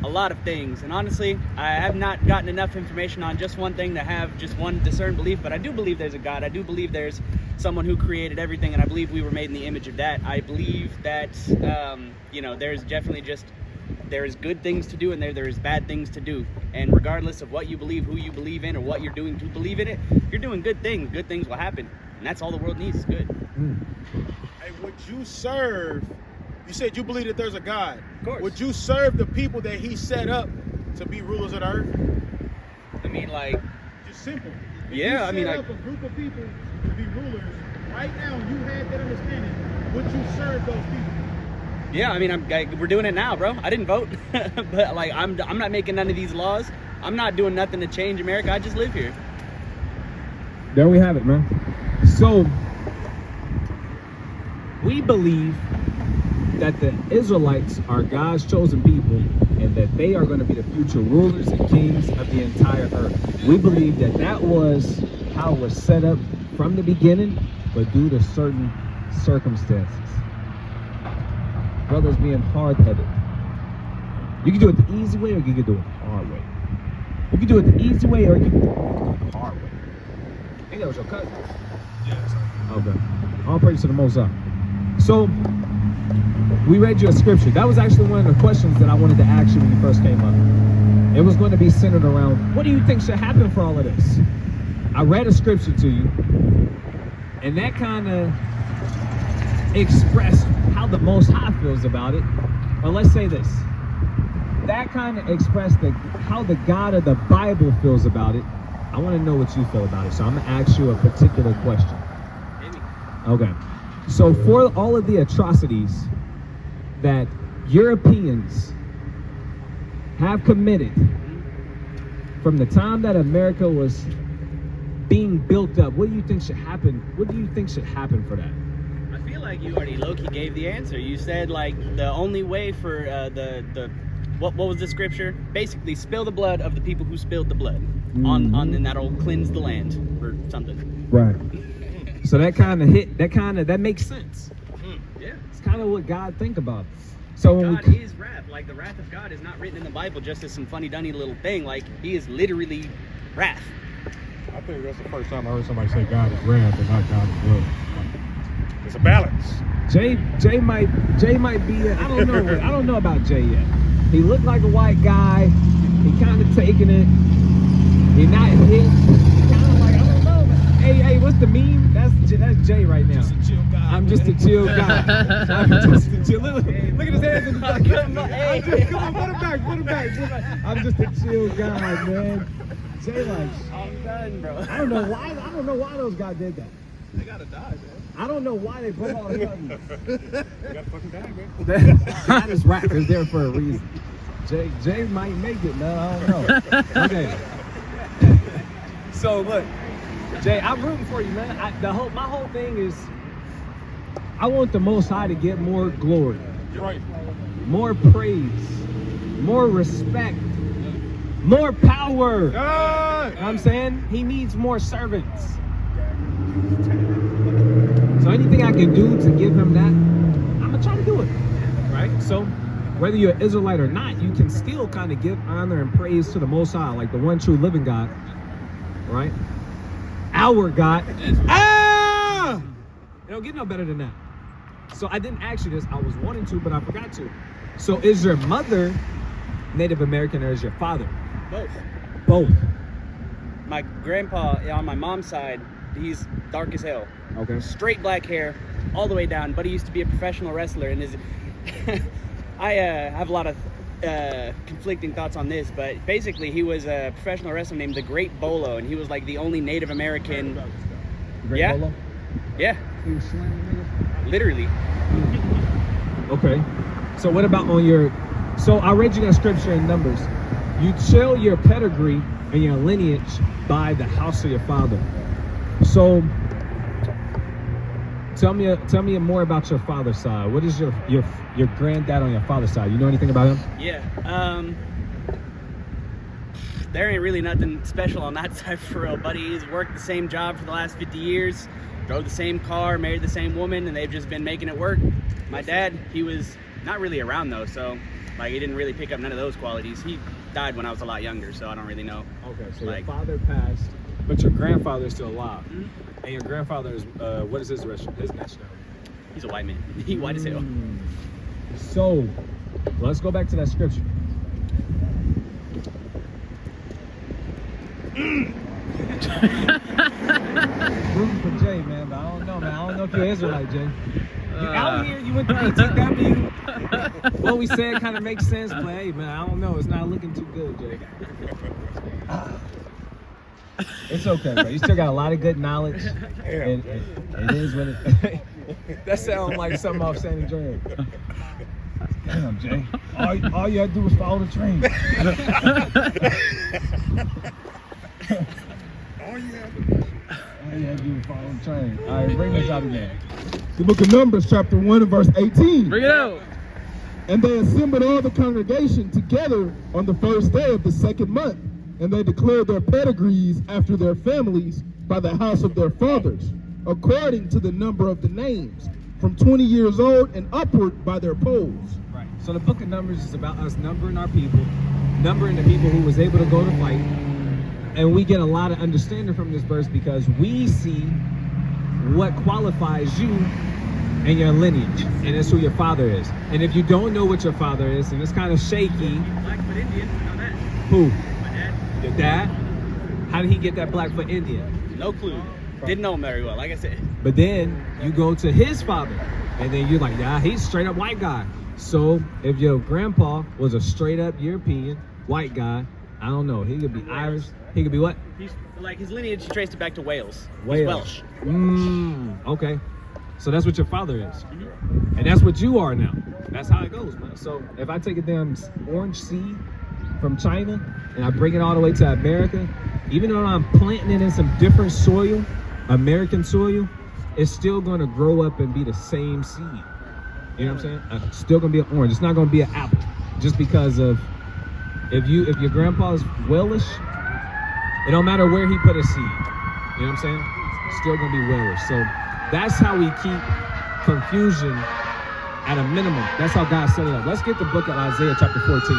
a lot of things, and honestly, I have not gotten enough information on just one thing to have just one discerned belief, but I do believe there's a God. I do believe there's someone who created everything, and I believe we were made in the image of that. I believe that, there's definitely there's good things to do and there is bad things to do. And regardless of what you believe, who you believe in, or what you're doing to believe in it, you're doing good things will happen. And that's all the world needs is good. Hey, would you serve? You said you believe that there's a God. Of course. Would you serve the people that he set up to be rulers of the earth? I mean, like, Just simple. If Yeah, you I mean, set like- up a group of people to be rulers right now, and you had that understanding. Would you serve those people? yeah, I mean, we're doing it now, bro. I didn't vote, but like, I'm not making none of these laws. I'm not doing nothing to change America. I just live here. There we have it, man. So, we believe that the Israelites are God's chosen people and that they are going to be the future rulers and kings of the entire earth. We believe that that was how it was set up from the beginning, but due to certain circumstances. Brothers being hard-headed. You can do it the easy way or you can do it the hard way. You can do it the easy way or you can do it the hard way. I think that was your cousin. Yes. Okay. All praise to the Most High. So, we read you a scripture. That was actually one of the questions that I wanted to ask you when you first came up. It was going to be centered around, what do you think should happen for all of this? I read a scripture to you, and that kind of expressed how the Most High feels about it. Or let's say this. That kind of expressed how the God of the Bible feels about it. I want to know what you feel about it. So I'm going to ask you a particular question. Maybe. Okay. So for all of the atrocities that Europeans have committed from the time that America was being built up, what do you think should happen? What do you think should happen for that? I feel like you already low-key gave the answer. You said like the only way for what was the scripture? Basically, spill the blood of the people who spilled the blood and that'll cleanse the land or something. Right. So that kind of that makes sense. Yeah. It's kind of what God think about. So when God is wrath. Like the wrath of God is not written in the Bible just as some funny-dunny little thing. Like he is literally wrath. I think that's the first time I heard somebody say God is wrath and not God is love. It's a balance. Jay might be. I don't know about Jay yet. He looked like a white guy. He kind of taking it. He not hit. Kind of like I don't know. Hey, what's the meme? That's Jay right now. Just a chill guy. I'm just a chill guy. I'm just a chill. Look at his hands in the back. Come on, put him back. I'm just a chill guy, man. Jay like. I'm done, bro. I don't know why those guys did that. They gotta die, man. I don't know why they broke all the buttons. You gotta fucking die, man. God is rap is there for a reason. Jay might make it, man. I don't know. Okay. So look, Jay, I'm rooting for you, man. My whole thing is, I want the Most High to get more glory, You're right. more praise, more respect, more power. You know what I'm saying? He needs more servants. So anything I can do to give him that, I'm gonna try to do it. Right? So whether you're an Israelite or not, you can still kind of give honor and praise to the Most High, like the one true living God. Right? Our God. Ah! It don't get no better than that. So I didn't ask you this. I was wanting to, but I forgot to. So is your mother Native American or is your father? Both. Both. My grandpa on my mom's side, he's dark as hell. Okay. Straight black hair, all the way down. But he used to be a professional wrestler, and is I have a lot of conflicting thoughts on this, but basically he was a professional wrestler named the Great Bolo, and he was like the only Native American. Great Yeah. Bolo? Yeah, He was slamming niggas? literally. Okay. So what about on your? So I read you that scripture in Numbers. You show your pedigree and your lineage by the house of your father. So tell me more about your father's side. What is your granddad on your father's side? You know anything about him? Yeah. There ain't really nothing special on that side for real, buddy. He's worked the same job for the last 50 years, drove the same car, married the same woman, and they've just been making it work. My dad, he was not really around though, so like he didn't really pick up none of those qualities. He died when I was a lot younger, so I don't really know. Okay, so Like- your father passed, but your grandfather is still alive. Mhm. And your grandfather is, what is his nationality? He's a white man. He white as hell. So, let's go back to that scripture. Rooting for Jay, man, but I don't know, man. I don't know if you're Israelite, Jay. You out here, you went to take that view. What we said kind of makes sense, but hey, man, I don't know. It's not looking too good, Jay. It's okay, bro. You still got a lot of good knowledge. It is what it. That sounds like something off San Andreas. Damn, Jay. All you had to do was follow the train. All you had to do was follow the train. All right, bring this out again. The book of Numbers, chapter 1 and verse 18. Bring it out. And they assembled all the congregation together on the first day of the second month, and they declared their pedigrees after their families by the house of their fathers, according to the number of the names, from 20 years old and upward by their polls. Right. So the book of Numbers is about us numbering our people, numbering the people who was able to go to fight. And we get a lot of understanding from this verse because we see what qualifies you and your lineage, and it's who your father is. And if you don't know what your father is, and it's kind of shaky. Blackfoot Indian, I know that. Who? My dad. Your dad? How did he get that Blackfoot Indian? No clue. Didn't know him very well, like I said. But then you go to his father, and then you're like, yeah, he's a straight up white guy. So if your grandpa was a straight up European white guy, I don't know, he could be Irish, he could be what? He's like his lineage traced it back to Wales. He's Wales. Welsh. Okay. So that's what your father is. And that's what you are now. That's how it goes, man. So if I take a damn orange seed from China and I bring it all the way to America, even though I'm planting it in some different soil, American soil, it's still gonna grow up and be the same seed. You know what I'm saying? It's still gonna be an orange. It's not gonna be an apple. Just because of if your grandpa's Welsh, it don't matter where he put a seed. You know what I'm saying? It's still gonna be Welsh. So that's how we keep confusion at a minimum. That's how God set it up. Let's get the book of Isaiah chapter 14.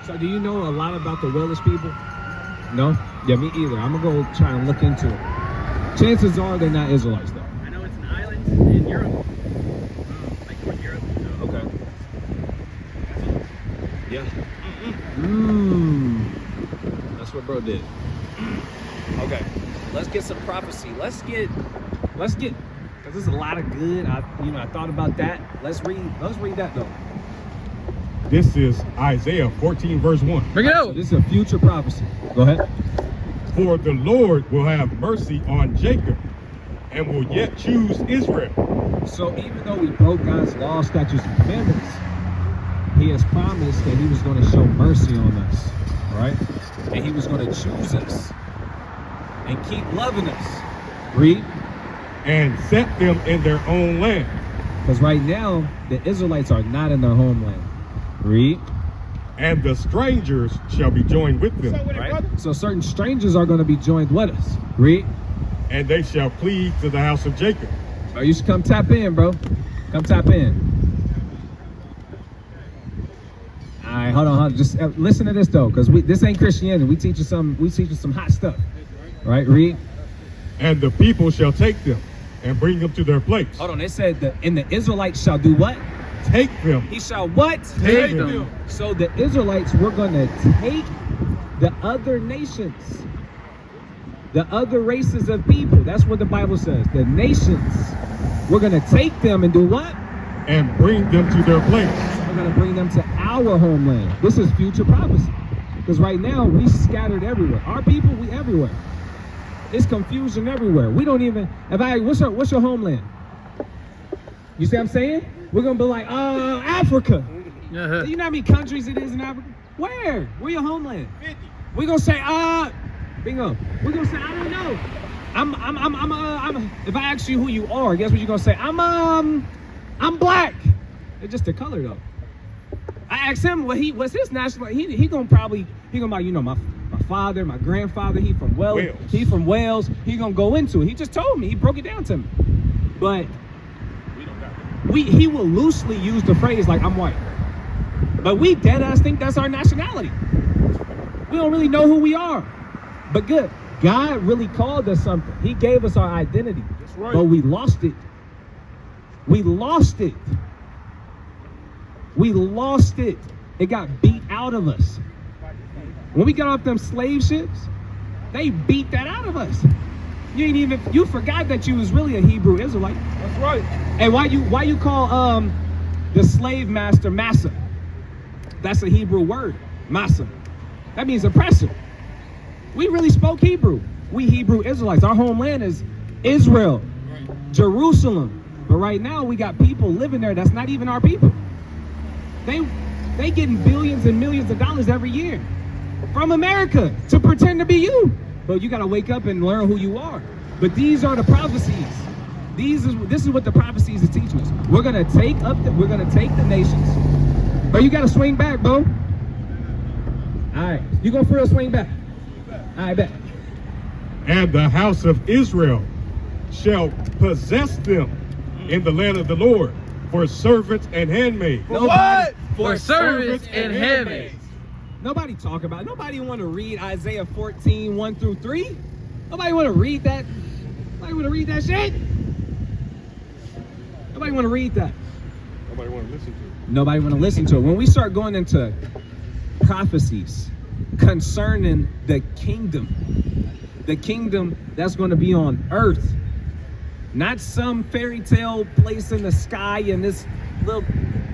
So do you know a lot about the Welsh people? No? Yeah, me either. I'm gonna go try and look into it. Chances are they're not Israelites though. I know it's an island in Europe. Like North Europe. So. Okay. Yeah. That's what bro did. Okay. Let's get some prophecy. Let's get, because there's a lot of good. I thought about that. Let's read that though. This is Isaiah 14, verse 1. Bring it So out. this is a future prophecy. Go ahead. For the Lord will have mercy on Jacob and will yet choose Israel. So even though we broke God's law, statutes, and commandments, he has promised that he was going to show mercy on us, right? And he was going to choose us. and keep loving us. Read. and set them in their own land. Because right now, the Israelites are not in their homeland. Read. And the strangers shall be joined with them. Right? So certain strangers are going to be joined with us. Read. And they shall cleave to the house of Jacob. Oh, you should come tap in, bro. Come tap in. All right, hold on. Just listen to this though, because this ain't Christianity. We teach you some hot stuff. Right? Read. And the people shall take them and bring them to their place. Hold on. It said and the Israelites shall do what? Take them. He shall what? Take them. So the Israelites were going to take the other nations, the other races of people. That's what the Bible says. The nations. We're going to take them and do what? And bring them to their place. We're going to bring them to our homeland. This is future prophecy. Because right now, we scattered everywhere. Our people, we everywhere. It's confusion everywhere. We don't even, what's your homeland? You see what I'm saying? We're going to be like, Africa. You know how many countries it is in Africa? Where your homeland? 50. We're going to say, bingo. We're going to say, I don't know. If I ask you who you are, guess what you're going to say? I'm black. It's just the color though. I asked him what's his national, he gonna be, my father, my grandfather, he from Wales. He from Wales. He gonna go into it. He just told me, he broke it down to me. But he will loosely use the phrase like I'm white. But we dead ass think that's our nationality. We don't really know who we are. But good. God really called us something. He gave us our identity. That's right. But we lost it. We lost it. We lost it. It got beat out of us. When we got off them slave ships, they beat that out of us. You forgot that you was really a Hebrew Israelite. That's right. And why you call the slave master massa? That's a Hebrew word, massa. That means oppressor. We really spoke Hebrew. We Hebrew Israelites. Our homeland is Israel, Jerusalem. But right now we got people living there that's not even our people. They getting billions and millions of dollars every year from America to pretend to be you. But you gotta wake up and learn who you are. But these are the prophecies. This is what the prophecies are teaching us. We're gonna take the nations. But you gotta swing back, bro. Alright, you go for a swing back. I bet. And the house of Israel shall possess them in the land of the Lord for servants and handmaids. For servants and handmaids. Nobody talk about it. Nobody want to read Isaiah 14, 1 through 3. Nobody want to read that. Nobody want to read that shit. Nobody want to read that. Nobody want to listen to it. Nobody want to listen to it. When we start going into prophecies concerning the kingdom that's going to be on earth, not some fairy tale place in the sky and this little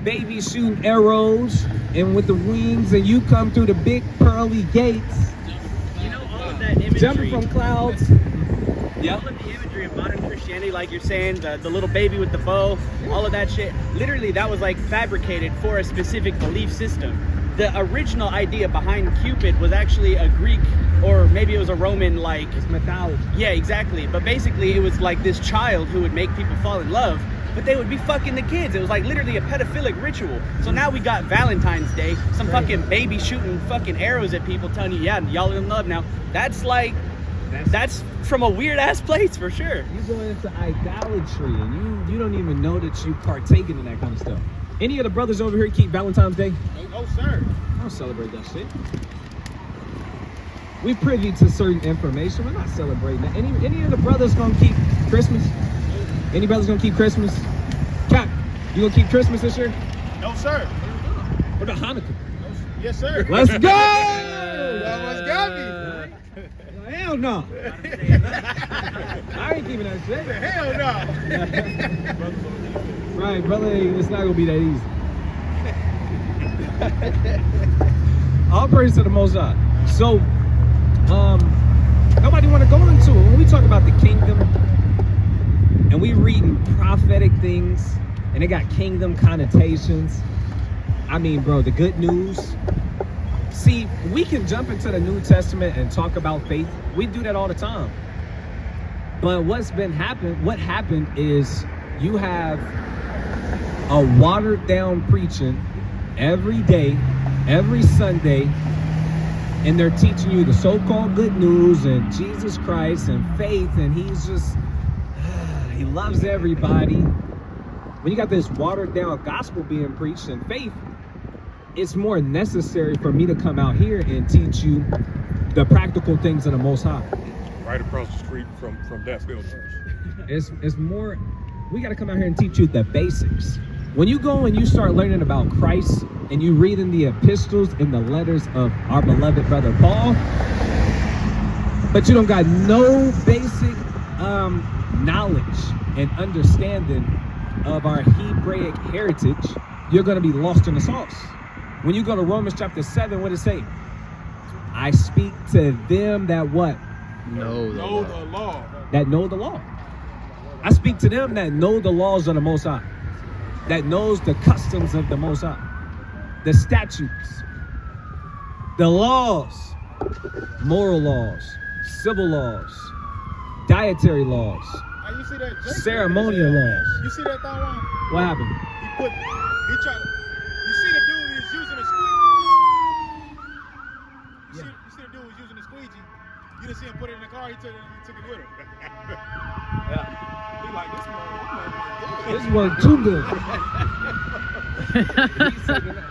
baby shooting arrows and with the wings and you come through the big pearly gates. You know, all of that imagery. Jumping from clouds. Yeah. All of the imagery of modern Christianity, like you're saying, the little baby with the bow, all of that shit, literally that was like fabricated for a specific belief system. The original idea behind Cupid was actually a Greek, or maybe it was a Roman, like... It's mythology. Yeah, exactly. But basically it was like this child who would make people fall in love, but they would be fucking the kids. It was like literally a pedophilic ritual. So now we got Valentine's Day, some fucking baby shooting fucking arrows at people telling you, yeah, y'all in love now. That's like... That's from a weird ass place for sure. You go into idolatry and you don't even know that you partaking in that kind of stuff. Any of the brothers over here keep Valentine's Day? Oh, sir. I don't celebrate that shit. We privy to certain information. We're not celebrating that. Any of the brothers gonna keep Christmas? Any brothers gonna keep Christmas? Cap, you gonna keep Christmas this year? No, sir. What about Hanukkah? Yes, sir. Let's go! Y'all almost got me. Hell no. I ain't keeping that shit. Hell no. Right, brother, it's not gonna be that easy. All praise to the Most High. So, nobody want to go into it. When we talk about the kingdom, and we reading prophetic things, and they got kingdom connotations. I mean, bro, the good news See, we can jump into the New Testament and talk about faith. We do that all the time. But what happened is you have a watered down preaching every day, every Sunday, and they're teaching you the so-called good news and Jesus Christ and faith, and he's just, he loves everybody. When you got this watered down gospel being preached and faith, it's more necessary for me to come out here and teach you the practical things of the Most High. Right across the street from that building. It's more, we got to come out here and teach you the basics. When you go and you start learning about Christ and you read in the epistles and the letters of our beloved brother Paul, but you don't got no basic knowledge and understanding of our Hebraic heritage, you're going to be lost in the sauce. When you go to Romans chapter 7, what does it say? I speak to them that what? Know the law. That know the law. I speak to them that know the laws of the Most High, that knows the customs of the Most High, the statutes, the laws, moral laws, civil laws, dietary laws, Hey, you see that Jacob? ceremonial laws. You see that thing on? What happened? He tried to, you see the dude who's using a squeegee? You see the dude who's using a squeegee? You didn't see him put it in the car, he took it with him. Yeah. He like, this This worked too good. He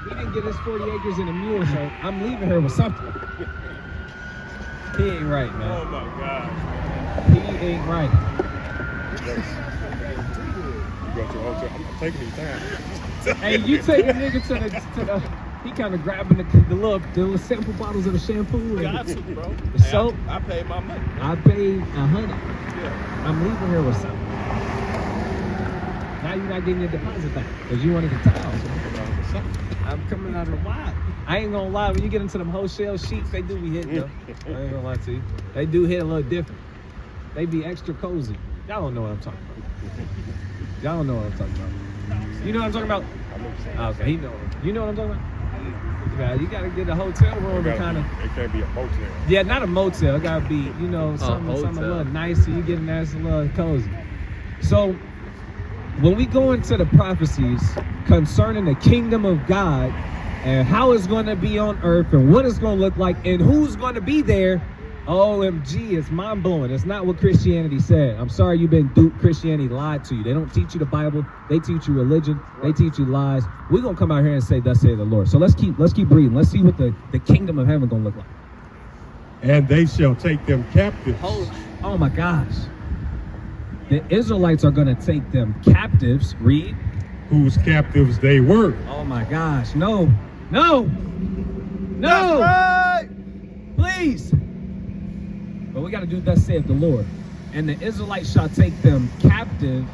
didn't get his 40 acres and a mule, so I'm leaving her with something. He ain't right, man. Oh my God. He ain't right. You go to the hotel. I'm taking these time. Hey, you take a nigga to the he kind of grabbing the little sample bottles of the shampoo and Got to, bro. the soap. I paid my money. I paid $100. Yeah. I'm leaving here with something. Now you're not getting your deposit back because you wanted the towels. I'm coming out of the wild. I ain't gonna lie, when you get into them wholesale sheets, they do be hitting though. I ain't gonna lie to you. They do hit a little different. They be extra cozy. Y'all don't know what I'm talking about. Y'all don't know what I'm talking about. You know what I'm talking about? Okay, he know. You know what I'm talking about? Yeah, you gotta get a hotel room to kind of. It can't be a motel. Yeah, not a motel. It gotta be, you know, something a little nice so you get in there, it's a little cozy. So, when we go into the prophecies concerning the kingdom of God and how it's going to be on earth and what it's going to look like and who's going to be there, OMG, it's mind-blowing. It's not what Christianity said. I'm sorry you've been duped. Christianity lied to you. They don't teach you the Bible. They teach you religion. They teach you lies. We're going to come out here and say, thus saith the Lord. So let's keep reading. Let's see what the kingdom of heaven going to look like. And they shall take them captives. Oh my gosh. The Israelites are going to take them captives. Read. Whose captives they were. Oh my gosh. No. That's right. Please. But we got to do thus saith the Lord. And the Israelites shall take them captive,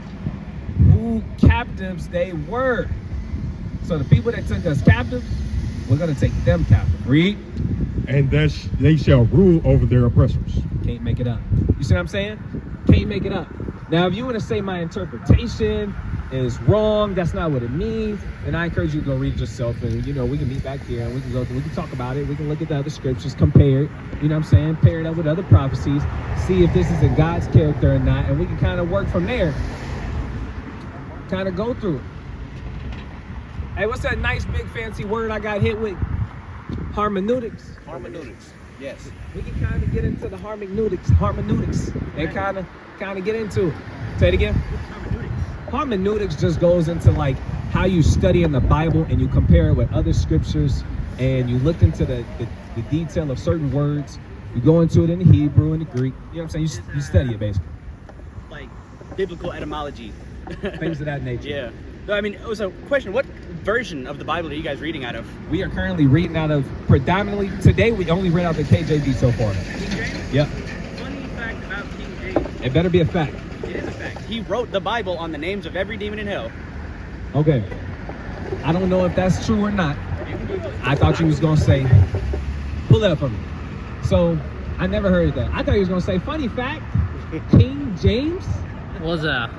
who captives they were. So the people that took us captive, we're going to take them captive. Read. And they shall rule over their oppressors. Can't make it up. You see what I'm saying? Can't make it up. Now, if you want to say my interpretation is wrong, that's not what it means, then I encourage you to go read it yourself. And, you know, we can meet back here and we can talk about it. We can look at the other scriptures, compare it, you know what I'm saying? Pair it up with other prophecies, see if this is in God's character or not. And we can kind of work from there, kind of go through it. Hey, what's that nice big fancy word I got hit with? Hermeneutics. Hermeneutics. Yes. We can kind of get into the hermeneutics, and kind of get into it. Say it again. Hermeneutics just goes into like how you study in the Bible and you compare it with other scriptures and you look into the detail of certain words. You go into it in the Hebrew and the Greek. You know what I'm saying? You study it basically. Like biblical etymology. Things of that nature. Yeah. So, I mean, so question, what version of the Bible are you guys reading out of? We are currently reading out of predominantly, today we only read out the KJV so far. King James? Yep. Funny fact about King James. It better be a fact. It is a fact. He wrote the Bible on the names of every demon in hell. Okay. I don't know if that's true or not. I thought you was going to say, pull it up for me. So, I never heard that. I thought you was going to say, funny fact, King James, What's that?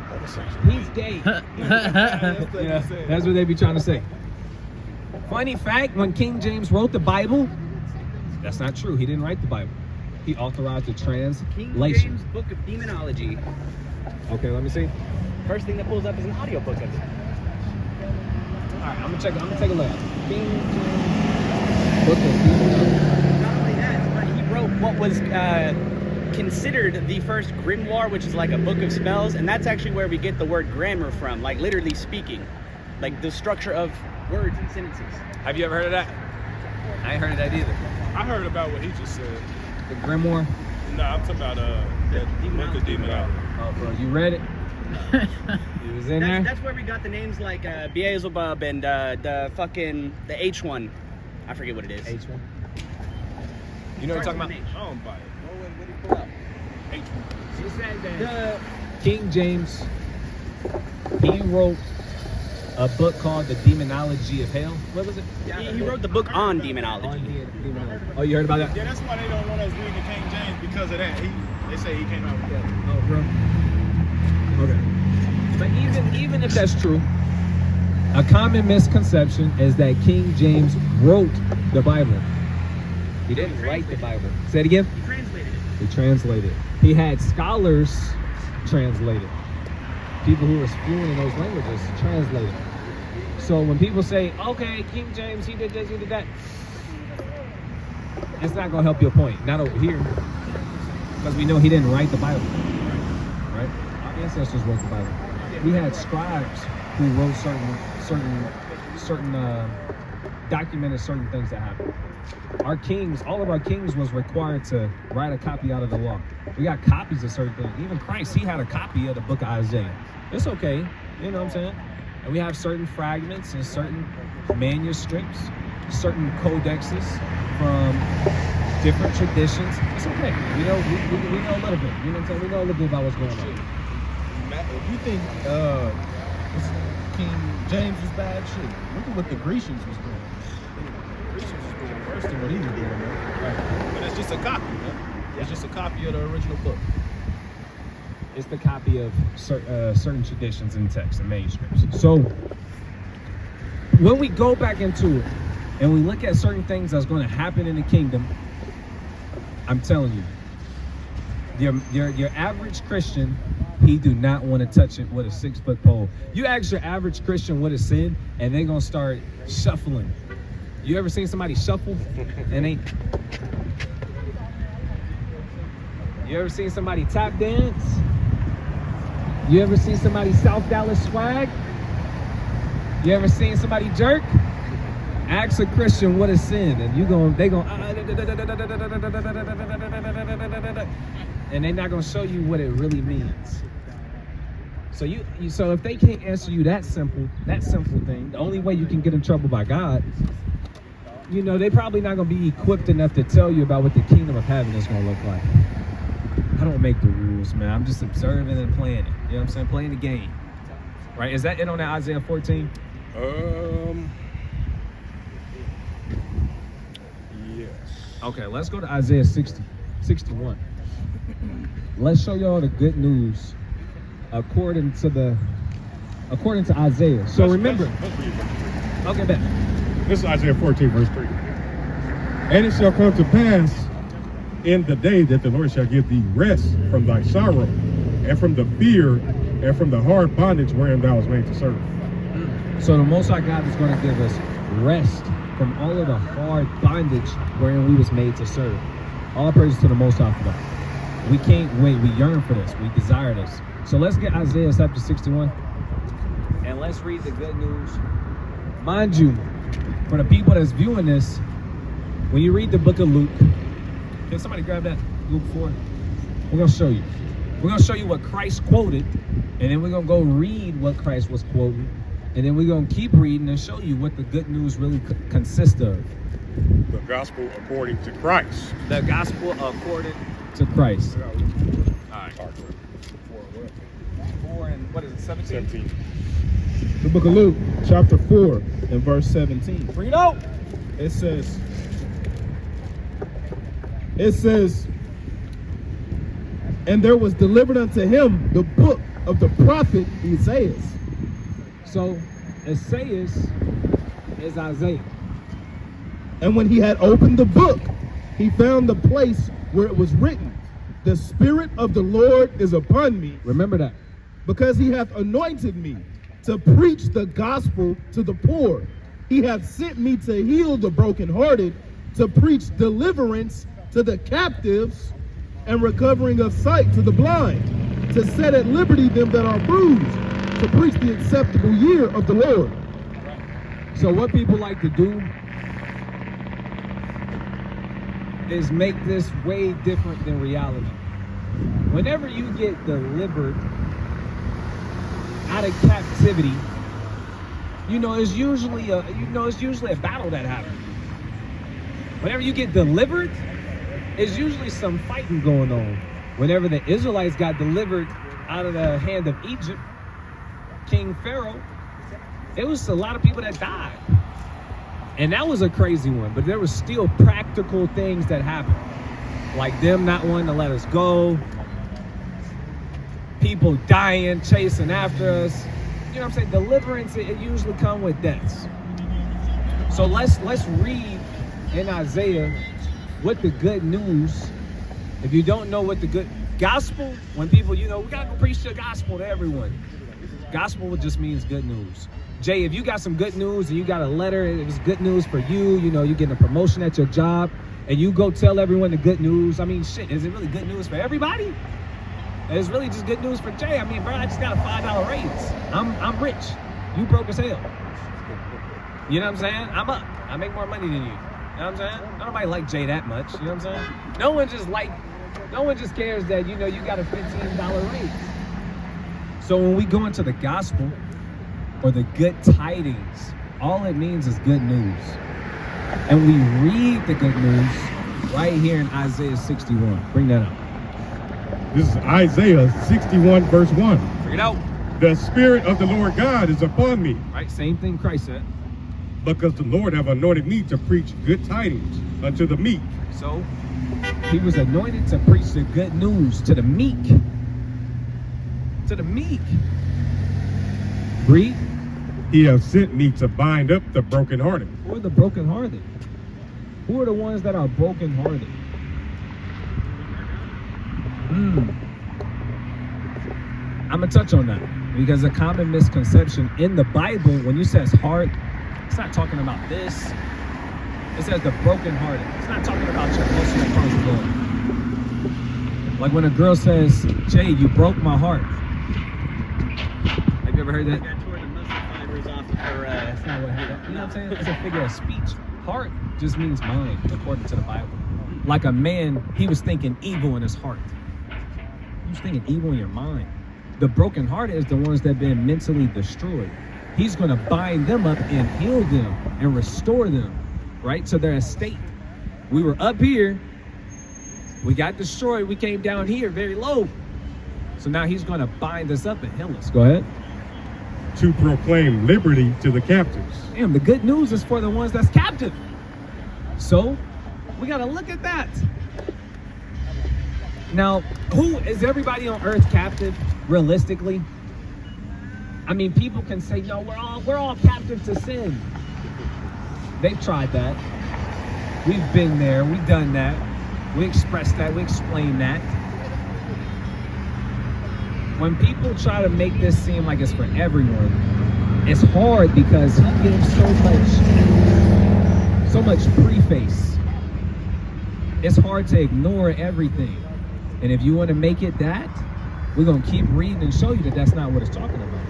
he's gay. Yeah, that's what they be trying to say. Funny fact, when King James wrote the Bible, That's not true. He didn't write the Bible. He authorized the King translation. James Book of Demonology. Okay, let me see. First thing that pulls up is an audiobook of it. All right, I'm gonna take a look. King James Book of Demonology. Not only that, but he wrote what was considered the first grimoire, which is like a book of spells, and that's actually where we get the word grammar from, like literally speaking, like the structure of words and sentences. Have you ever heard of that? I ain't heard of that either. I heard about what he just said. The grimoire. No, I'm talking about the book of demonology. Oh, bro, you read it? You was in there? That's where we got the names like Beelzebub and the H1. I forget what it is. H1. You know what I'm talking about? I don't buy it. What did he pull up? He said that King James, he wrote a book called The Demonology of Hell. What was it? He wrote the book on demonology. Demonology. Oh, you heard about that? Yeah, that's why they don't want us reading the King James, because of that. They say he came out with that. Oh, bro. Okay. But even if that's true, a common misconception is that King James wrote the Bible. He didn't write the Bible. Say it again. He translated it. He translated. He had scholars translate it. People who were fluent in those languages translate it. So when people say, okay, King James, he did this, he did that, it's not going to help your point. Not over here. Because we know he didn't write the Bible. Right? Our ancestors wrote the Bible. We had scribes who wrote certain documented certain things that happened. Our kings, all of our kings was required to write a copy out of the law. We got copies of certain things. Even Christ, he had a copy of the book of Isaiah. It's okay, you know what I'm saying? And we have certain fragments and certain manuscripts, certain codexes from different traditions. It's okay. We know a little bit. You know what I'm saying? We know a little bit about what's going on. If you think King James was bad, shit, look at what the Grecians was doing. The Grecians was doing worse than what he was doing, man. Right. But it's just a copy, man. It's just a copy of the original book. It's the copy of certain traditions and texts and manuscripts. So when we go back into it and we look at certain things that's going to happen in the kingdom, I'm telling you, your average Christian, he do not want to touch it with a 6-foot pole. You ask your average Christian what is sin, and they're gonna start shuffling. You ever seen somebody shuffle and they? You ever seen somebody tap dance? You ever seen somebody South Dallas swag? You ever seen somebody jerk? Ask a Christian what is sin, and they gonna and they're not gonna show you what it really means. So if they can't answer you that simple thing, the only way you can get in trouble by God, you know, they probably not gonna be equipped enough to tell you about what the kingdom of heaven is gonna look like. I don't make the rules, man. I'm just observing and playing it. You know what I'm saying? Playing the game. Right? Is that it on that Isaiah 14? Yes. Okay, let's go to Isaiah 61. Let's show y'all the good news according to Isaiah. So remember. Let's read it. Okay, bet. This is Isaiah 14, verse 3. And it shall come to pass in the day that the Lord shall give thee rest from thy sorrow, and from the fear, and from the hard bondage wherein thou was made to serve. So the Most High God is going to give us rest from all of the hard bondage wherein we was made to serve. All praise to the Most High for that. We can't wait. We yearn for this. We desire this. So let's get Isaiah chapter 61, and let's read the good news. Mind you, for the people that's viewing this, when you read the book of Luke, can somebody grab that? Luke 4. We're going to show you. We're going to show you what Christ quoted, and then we're going to go read what Christ was quoting, and then we're going to keep reading and show you what the good news really consists of. The gospel according to Christ. The gospel according to Christ. All right. 4 and what is it, 17? The book of Luke, chapter 4, and verse 17. Bring it out. It says, and there was delivered unto him the book of the prophet Isaiah. So, Isaiah is Isaiah. And when he had opened the book, he found the place where it was written, "The Spirit of the Lord is upon me, Remember that. because he hath anointed me to preach the gospel to the poor. He hath sent me to heal the brokenhearted, to preach deliverance to the captives, and recovering of sight to the blind, to set at liberty them that are bruised, to preach the acceptable year of the Lord." So what people like to do is make this way different than reality. Whenever you get delivered out of captivity, it's usually a battle that happens. Whenever you get delivered, it's usually some fighting going on. Whenever the Israelites got delivered out of the hand of Egypt, King Pharaoh, it was a lot of people that died. And that was a crazy one, but there was still practical things that happened. Like them not wanting to let us go, people dying, chasing after us. You know what I'm saying? Deliverance, it usually comes with deaths. So let's read in Isaiah what the good news, if you don't know what the good gospel, when people, we gotta go preach the gospel to everyone. Gospel just means good news. Jay, if you got some good news and you got a letter, it was good news for you, you're getting a promotion at your job, and you go tell everyone the good news. I mean, shit, is it really good news for everybody? It's really just good news for Jay. I mean, bro, I just got a $5 raise. I'm rich. You broke as hell. You know what I'm saying? I'm up. I make more money than you. You know what I'm saying? Nobody like Jay that much. You know what I'm saying? No one just cares that, you got a $15 raise. So when we go into the gospel or the good tidings, all it means is good news. And we read the good news right here in Isaiah 61. Bring that up. This is Isaiah 61, verse 1. Bring it out. The Spirit of the Lord God is upon me, Right, same thing Christ said. because the Lord have anointed me to preach good tidings unto the meek. So he was anointed to preach the good news to the meek. To the meek. Read. He have sent me to bind up the brokenhearted. Who are the brokenhearted? Who are the ones that are brokenhearted? I'm going to touch on that because a common misconception in the Bible, when you says heart, it's not talking about this. It says the brokenhearted. It's not talking about your emotional responsibility. Like when a girl says, "Jay, you broke my heart." Have you ever heard that? Got tore the muscle fibers off of her. That's not what you know what I'm saying? It's a figure of speech. Heart just means mind, according to the Bible. Like a man, he was thinking evil in his heart. He was thinking evil in your mind. The brokenhearted is the ones that have been mentally destroyed. He's going to bind them up and heal them and restore them, right, to their estate. We were up here. We got destroyed. We came down here very low. So now he's going to bind us up and heal us. Go ahead. To proclaim liberty to the captives. Damn, the good news is for the ones that's captive. So we got to look at that. Now, who is everybody on earth captive realistically? I mean, people can say, no, we're all captive to sin. They've tried that. We've been there. We've done that. We expressed that. We explained that. When people try to make this seem like it's for everyone, it's hard because he gives so much preface. It's hard to ignore everything. And if you want to make it that, we're going to keep reading and show you that that's not what it's talking about.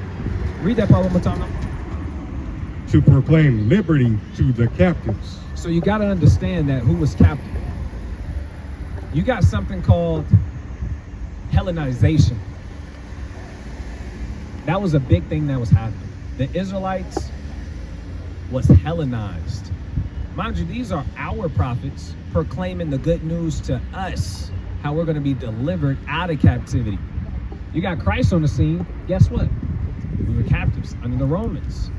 Read that part one more time. To proclaim liberty to the captives. So you got to understand that who was captive. You got something called Hellenization. That was a big thing that was happening. The Israelites was Hellenized. Mind you, these are our prophets proclaiming the good news to us, how we're going to be delivered out of captivity. You got Christ on the scene. Guess what? We were captives under the Romans.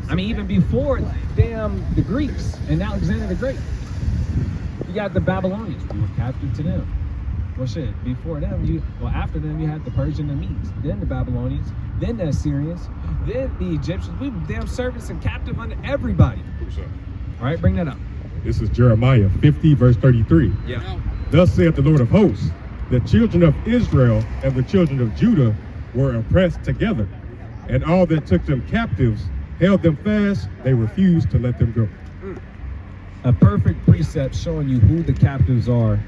I mean, even before the Greeks and Alexander the Great. You got the Babylonians. We were captive to them. Well, shit, before them, after them, you had the Persian and Medes, then the Babylonians, then the Assyrians, then the Egyptians. We were damn servants and captive under everybody. All right, bring that up. This is Jeremiah 50, verse 33. Yeah. Thus saith the Lord of hosts, the children of Israel and the children of Judah were oppressed together, and all that took them captives held them fast. They refused to let them go. A perfect precept showing you who the captives are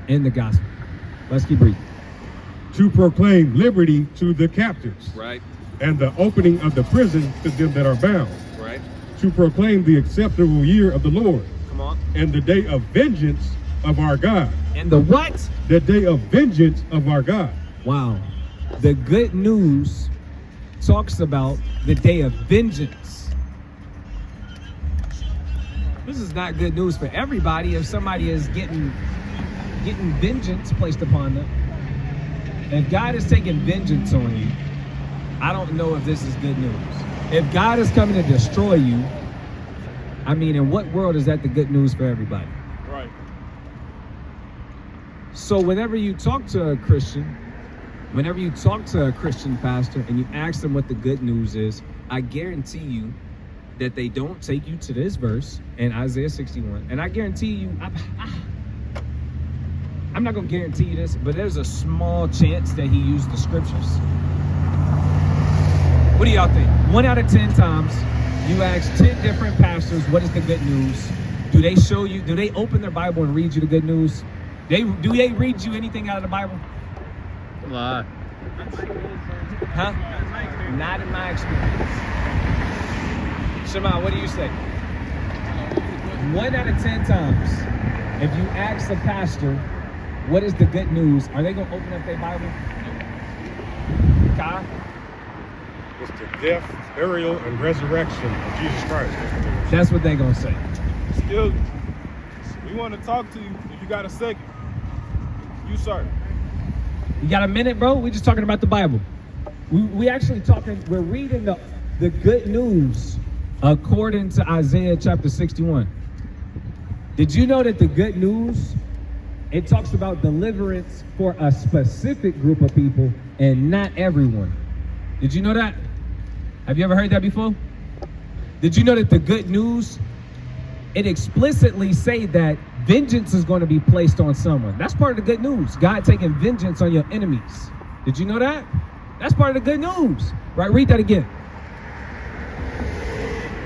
in the gospel. Let's keep reading. To proclaim liberty to the captives, Right. and the opening of the prison to them that are bound, Right. to proclaim the acceptable year of the Lord, Come on. and the day of vengeance of our God. And the what? The day of vengeance of our God. Wow. The good news talks about the day of vengeance. This is not good news for everybody if somebody is getting vengeance placed upon them. If God is taking vengeance on you, I don't know if this is good news. If God is coming to destroy you, I mean, in what world is that the good news for everybody? Right. So whenever you talk to a Christian, whenever you talk to a Christian pastor and you ask them what the good news is, I guarantee you that they don't take you to this verse in Isaiah 61. And I guarantee you, I'm not going to guarantee you this, but there's a small chance that he used the scriptures. What do y'all think? 1 out of 10 times, you ask 10 different pastors, what is the good news? Do they show you, do they open their Bible and read you the good news? Do they read you anything out of the Bible? Lie. Huh? Not in my experience. Shema, what do you say? 1 out of 10 times, if you ask the pastor, what is the good news? Are they going to open up their Bible? Kyle? It's the death, burial, and resurrection of Jesus Christ. That's what they're going to say. Excuse me. We want to talk to you if you got a second. You, sir. You got a minute, bro? We're just talking about the Bible. We actually talking, we're reading the good news according to Isaiah chapter 61. Did you know that the good news, it talks about deliverance for a specific group of people and not everyone? Did you know that? Have you ever heard that before? Did you know that the good news, it explicitly say that vengeance is going to be placed on someone? That's part of the good news. God taking vengeance on your enemies. Did you know that? That's part of the good news. Right? Read that again.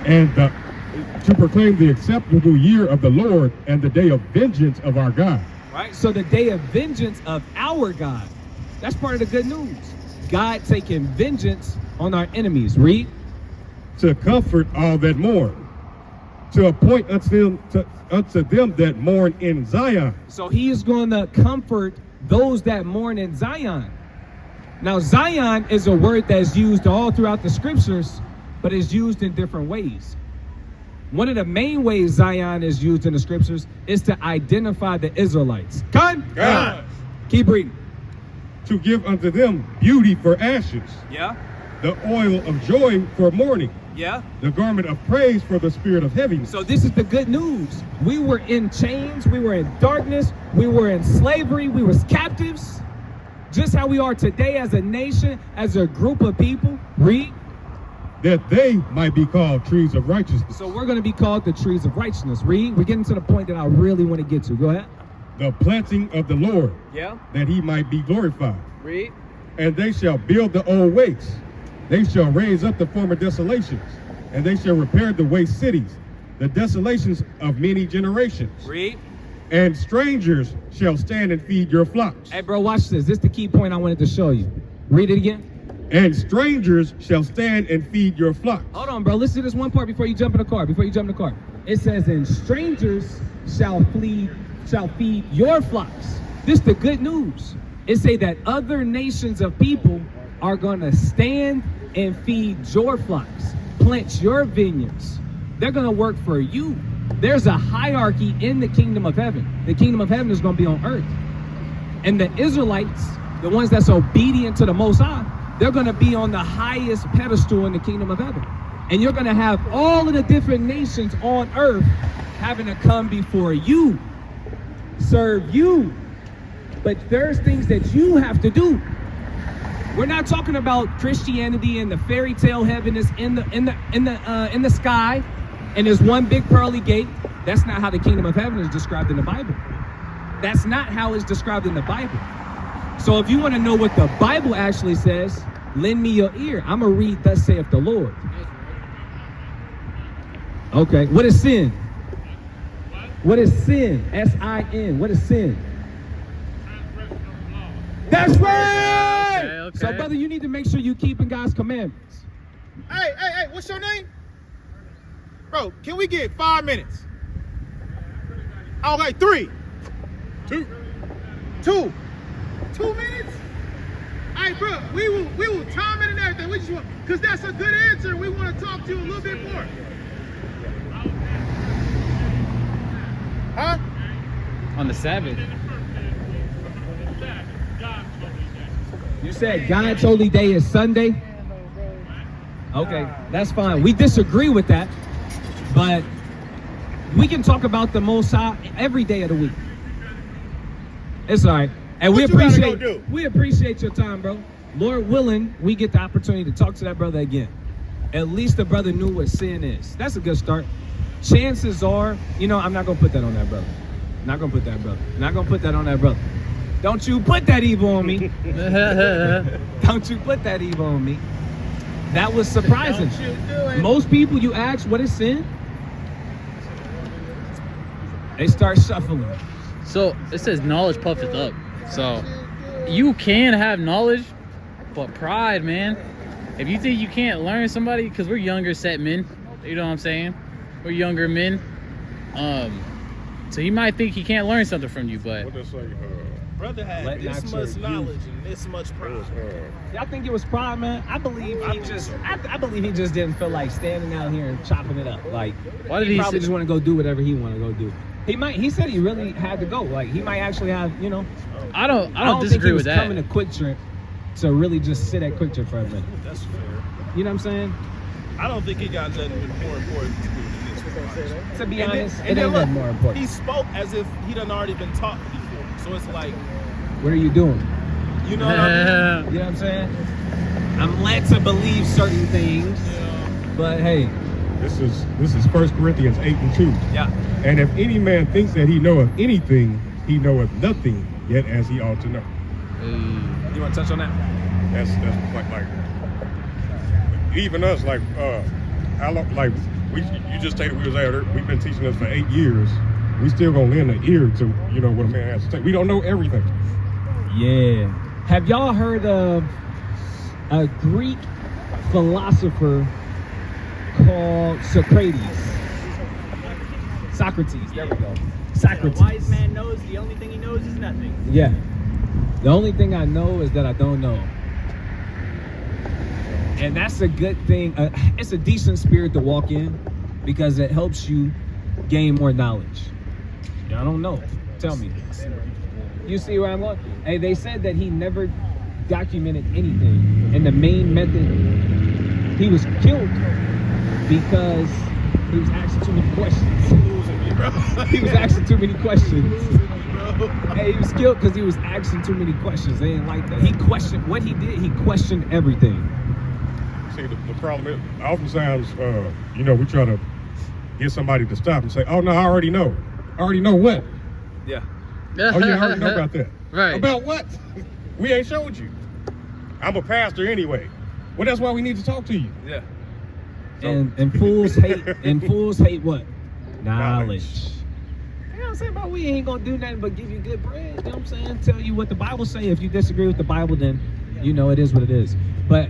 And to proclaim the acceptable year of the Lord and the day of vengeance of our God. Right? So the day of vengeance of our God. That's part of the good news. God taking vengeance on our enemies. Read. To comfort all that mourn. To appoint unto them that mourn in Zion. So he is going to comfort those that mourn in Zion. Now, Zion is a word that's used all throughout the scriptures, but it's used in different ways. One of the main ways Zion is used in the scriptures is to identify the Israelites. God. Keep reading. To give unto them beauty for ashes. Yeah. The oil of joy for mourning. Yeah. The garment of praise for the spirit of heaviness. So this is the good news. We were in chains. We were in darkness. We were in slavery. We were captives. Just how we are today as a nation, as a group of people. Read. That they might be called trees of righteousness. So we're going to be called the trees of righteousness. Read. We're getting to the point that I really want to get to. Go ahead. The planting of the Lord. Yeah. That he might be glorified. Read. And they shall build the old wastes. They shall raise up the former desolations. And they shall repair the waste cities, the desolations of many generations. Read. And strangers shall stand and feed your flocks. Hey, bro, watch this. This is the key point I wanted to show you. Read it again. And strangers shall stand and feed your flocks. Hold on, bro. Listen to this one part before you jump in the car. It says, and strangers shall feed your flocks. This is the good news. It say that other nations of people are going to stand and feed your flocks, plant your vineyards. They're going to work for you. There's a hierarchy in the kingdom of heaven. The kingdom of heaven is going to be on earth. And the Israelites, the ones that's obedient to the Most High, they're going to be on the highest pedestal in the kingdom of heaven. And you're going to have all of the different nations on earth having to come before you, serve you. But there's things that you have to do. We're not talking about Christianity and the fairy tale heaven is in the sky. And there's one big pearly gate. That's not how the kingdom of heaven is described in the Bible. That's not how it's described in the Bible. So if you want to know what the Bible actually says, lend me your ear. I'm going to read, thus saith the Lord. Okay, what is sin? What is sin? S-I-N. What is sin? That's right! Okay. So, brother, you need to make sure you keeping God's commandments. Hey, what's your name? Bro, can we get 5 minutes? Okay, 3. 2. 2 minutes? Hey, bro, we will time it and everything. We just want, because that's a good answer. We want to talk to you a little bit more. Huh? On the Sabbath. You said God's holy day is Sunday? Okay, that's fine. We disagree with that, but we can talk about the Most High every day of the week. It's all right. And What you gotta go do? we appreciate your time, bro. Lord willing, we get the opportunity to talk to that brother again. At least the brother knew what sin is. That's a good start. Chances are, I'm not going to put that on that brother. Not going to put that brother. Not going to put that on that brother. Don't you put that evil on me. Don't you put that evil on me. That was surprising. Don't you do it. Most people you ask, what is sin? They start shuffling. So it says knowledge puffeth up. So you can have knowledge, but pride, man. If you think you can't learn somebody, because we're younger set men, you know what I'm saying? We're younger men. So he might think he can't learn something from you, but What they say? Brother had Let this not your much knowledge and this much pride. Y'all think it was pride, man? I believe he just didn't feel like standing out here and chopping it up. Like, Why did he he probably say- just want to go do whatever he want to go do. He said he really had to go. Like, he might actually have, I don't think disagree he was with that. coming to Quick Trip to really just sit at Quick Trip for a minute. That's fair. You know what I'm saying? I don't think he got nothing more important to do than this. To be And then- honest, and it then ain't look, nothing more important. He spoke as if he done already been taught before. So it's like, What are you doing? you know what I mean? You know what I'm saying? I'm led to believe certain things, but hey, This is 1 Corinthians 8:2. yeah. And if any man thinks that he knoweth anything, he knoweth nothing yet as he ought to know. You want to touch on that? That's like even us, like how long, like you just stated we was there. We've been teaching us for 8 years. We still gonna lend an ear to what a man has to say. We don't know everything. Yeah. Have y'all heard of a Greek philosopher called Socrates? Socrates. There we go. Socrates. A wise man knows the only thing he knows is nothing. Yeah. The only thing I know is that I don't know. And that's a good thing. It's a decent spirit to walk in because it helps you gain more knowledge. I don't know. Tell me. You see where I'm going? Hey, they said that he never documented anything. And the main method, he was killed because he was asking too many questions. Losing me, bro. He was asking too many questions. Losing me, bro. Hey, he was killed because he was asking too many questions. They didn't like that. He questioned what he did. He questioned everything. See, the problem is, oftentimes, we try to get somebody to stop and say, "Oh no, I already know. I already know what." Yeah. Oh yeah, I already know about that. Right. About what? We ain't showed you. I'm a pastor anyway. Well, that's why we need to talk to you. Yeah. So- And fools hate what? Knowledge. Knowledge. You know what I'm saying? But we ain't gonna do nothing but give you good bread. You know what I'm saying? Tell you what the Bible say. If you disagree with the Bible, then it is what it is. But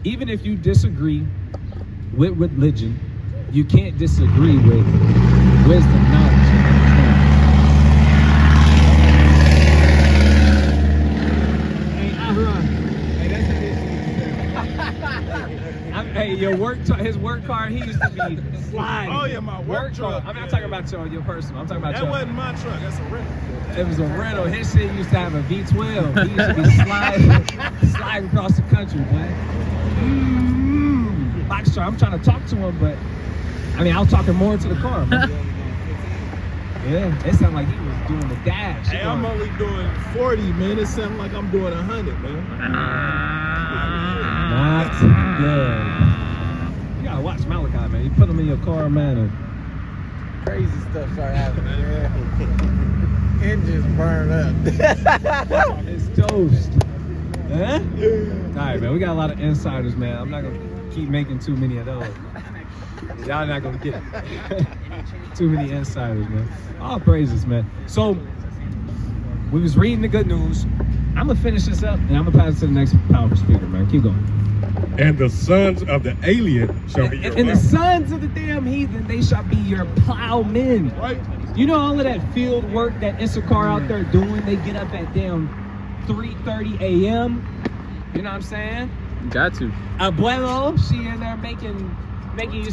even if you disagree with religion, you can't disagree with wisdom, knowledge. Hey, Ahron. Hey, that's hey, his work card, he used to be sliding. Oh, yeah, my work truck. I'm not talking about your personal. I'm talking about That your. wasn't my truck. That's a rental. It was a rental. His shit used to have a V12. He used to be sliding across the country, boy. Box truck. I'm trying to talk to him, but I was talking more to the car. Man. Yeah, it sounded like he was doing the dash. Hey, I'm only doing 40, man. It sounds like I'm doing 100, man. Not good. You gotta watch Malachi, man. You put him in your car, man. And Crazy stuff start happening, man. Engines burn up. it's toast. Huh? All right, man. We got a lot of insiders, man. I'm not gonna keep making too many of those. Y'all not gonna get it. Too many insiders, man. All praises, man. So we was reading the good news. I'm gonna finish this up and I'm gonna pass it to the next powerful speaker, man. Keep going. And the sons of the alien shall be your And the plowmen. sons of the damn heathen, they shall be your plowmen. Right? You know all of that field work that Issachar out there doing? They get up at damn 3:30 a.m. You know what I'm saying? Got to. Abuelo, she in there making you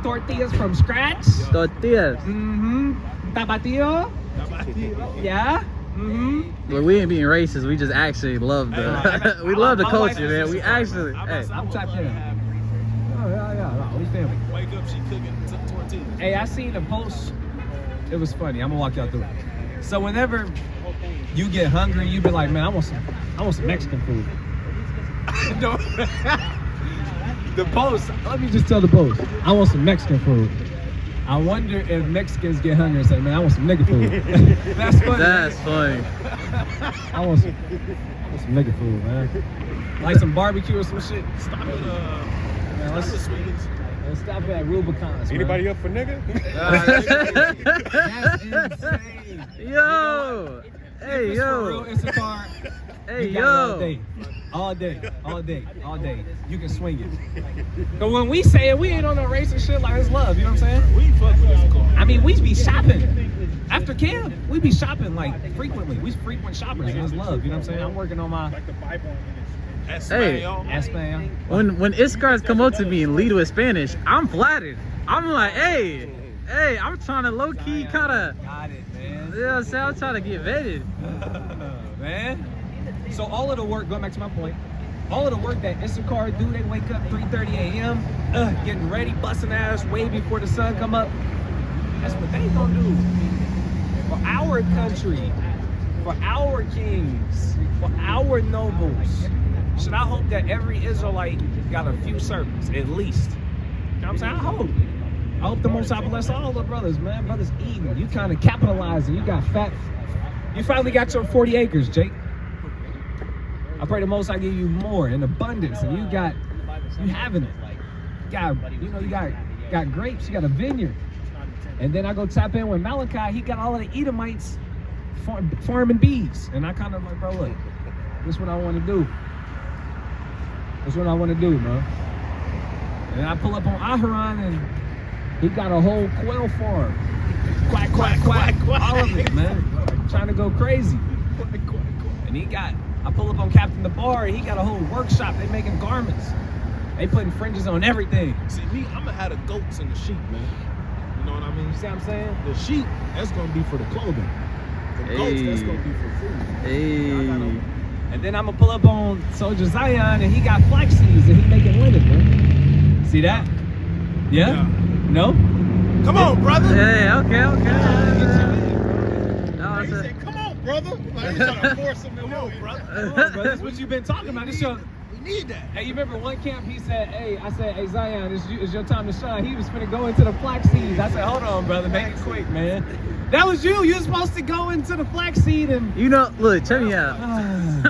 tortillas from scratch. Tortillas. Mm-hmm. Tapatio. Yeah. Mm-hmm. But we ain't being racist. We just actually love the we love the My wife culture, is man. We actually. Hey. I'm tapped in. Oh, yeah. No, we family. Wake up, she cooking tortillas. Hey, I seen a post. It was funny. I'm gonna walk y'all through it. So whenever you get hungry, you be like, man, I want some Mexican food. The post. Let me just tell the post. I want some Mexican food. I wonder if Mexicans get hungry and say, man, I want some nigga food. That's funny. That's funny. I want some nigga food, man. Like some barbecue or some shit. Stop it. Man, let's stop it at Rubicon's. Anybody up for nigga? That's insane. Yo. Hey, If it's for real, yo. it's a car. Hey, You got it yo. all day. You can swing it. But when we say it, we ain't on no racist shit like it's love. You know what I'm saying? We fuck with this car. I mean, we be shopping. After camp, we be shopping like frequently. We frequent shoppers and it's love. You know what I'm saying? I'm working on my Hey. Espanol. When Iskars come up to me and lead with Spanish, I'm flattered. I'm like, hey, I'm trying to low key kind of, Got it, man. you know what I'm saying? I'm trying to get vetted. Man. So all of the work, going back to my point, all of the work that Issachar do, they wake up 3:30 a.m., getting ready, busting ass way before the sun come up. That's what they gonna do. For our country, for our kings, for our nobles. Should I hope that every Israelite got a few servants, at least? You know what I'm saying? I hope the Most High bless all the brothers, man. Brothers eating. You kind of capitalizing. You got fat. You finally got your 40 acres, Jake. I pray the Most High give you more in abundance, and you having it. You got grapes, you got a vineyard. And then I go tap in with Malachi, he got all of the Edomites farming bees. And I kind of like, bro, look, this is what I want to do. That's what I want to do, man. And I pull up on Aharon, and he got a whole quail farm. Quack, quack, quack, all of it, man. Trying to go crazy. And I pull up on Captain the Bar, and he got a whole workshop. They making garments. They putting fringes on everything. See, me, I'm gonna have the goats and the sheep, man. You know what I mean? You see what I'm saying? The sheep, that's gonna be for the clothing. The goats, that's gonna be for food. Hey. And then I'm gonna pull up on Soldier Zion, and he got flax seeds, and he making linen, man. See that? Yeah? No? Come on, brother. Hey, okay. No, He it's a, said, come on, brother. Like, he's trying to force him to move, brother. Bro, that's what you've been talking about. This show. We need that. Hey, you remember one camp? He said, I said, hey Zion, it's your time to shine. He was finna go into the flax seeds. I said, hold on, brother, make it quick, man. That was you. You were supposed to go into the flax seed and. you know, look, check me out.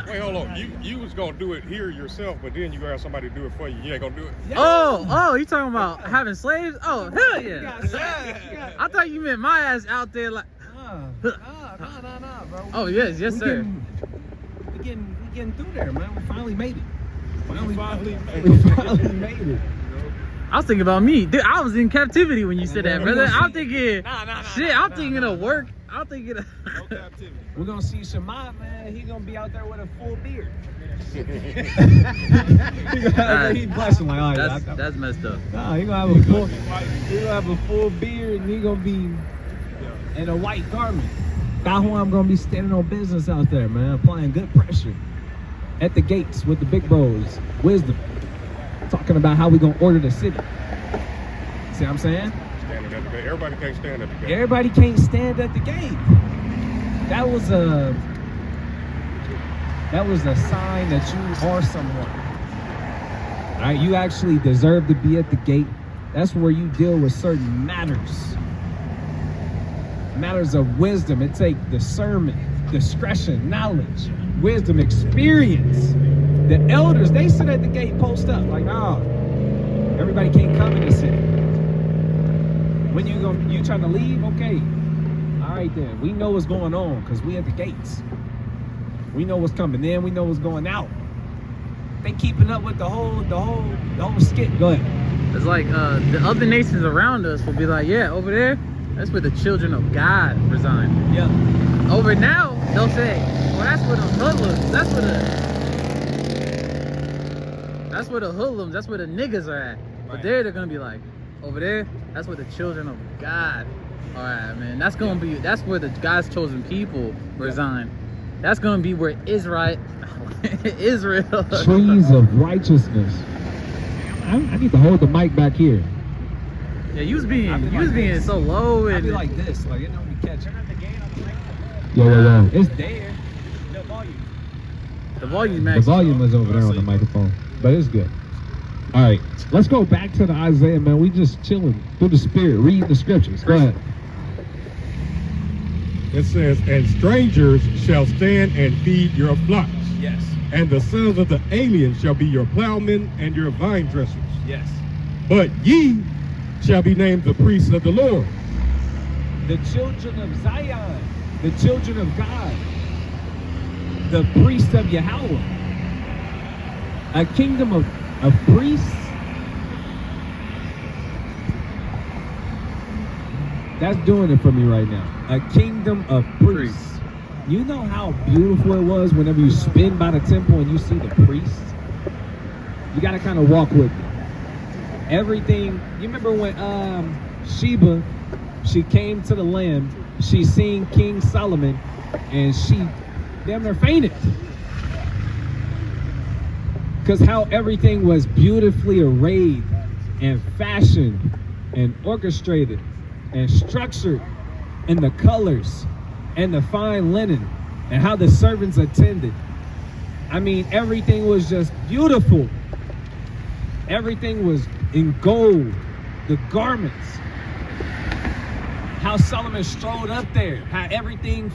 Wait, hold on. You was gonna do it here yourself, but then you gonna have somebody do it for you. You ain't gonna do it. Oh, you talking about having slaves? Oh, hell You yeah. got slaves. I thought you meant my ass out there like. No, bro. Oh yes, sir. We getting through there, man. We finally made it. We finally We finally made it. I was thinking about me. Dude, I was in captivity when you said that, brother. I'm thinking, shit, I'm thinking of work. I'm thinking of. no captivity. We're gonna see Shema, man. He gonna be out there with a full beard. He blushing like, oh yeah. That's messed up. Nah, he gonna have a full beard, and he gonna be in a white garment. I'm gonna be standing on business out there, man, applying good pressure at the gates with the big bros, wisdom, talking about how we gonna order the city. See what I'm saying? Standing at the gate. Everybody can't stand at the gate. Everybody can't stand at the gate. That was a sign that you are someone. All right, you actually deserve to be at the gate. That's where you deal with certain matters. Matters of wisdom. It takes discernment, discretion, knowledge, wisdom, experience. The elders, they sit at the gate, post up, like, oh, everybody can't come in the city. When you trying to leave? Okay. All right then. We know what's going on because we at the gates. We know what's coming in. We know what's going out. They keeping up with the whole skit. Go ahead. It's like the other nations around us will be like, yeah, over there, that's where the children of God reside. Yeah. Over now, they'll say, well, that's where the hoodlums, that's where the hoodlums, that's where the niggas are at. But Right. there, they're gonna be like, over there, that's where the children of God are at, man. That's gonna be, that's where the God's chosen people reside. That's gonna be where Israel. Trees of righteousness. I need to hold the mic back here. Yeah, you was being so low I'd and be like this, like it don't be catching. Yo. It's there. the volume The max. volume is over there on the microphone, but it's good. All right, let's go back to the Isaiah, man. We just chilling through the spirit, reading the scriptures. Go ahead. It says, and strangers shall stand and feed your flocks. Yes. And the sons of the aliens shall be your plowmen and your vine dressers. Yes. But ye shall be named the priests of the Lord. The children of Zion, the children of God, the priest of Yahweh, a kingdom of priests. That's doing it for me right now. A kingdom of priests. You know how beautiful it was whenever you spin by the temple and you see the priests? You got to kind of walk with it. Everything. You remember when Sheba, she came to the land, she seen King Solomon, and she damn near fainted. Because how everything was beautifully arrayed and fashioned and orchestrated and structured, and the colors and the fine linen and how the servants attended. I mean, everything was just beautiful. Everything was in gold. The garments. How Solomon strode up there. How everything.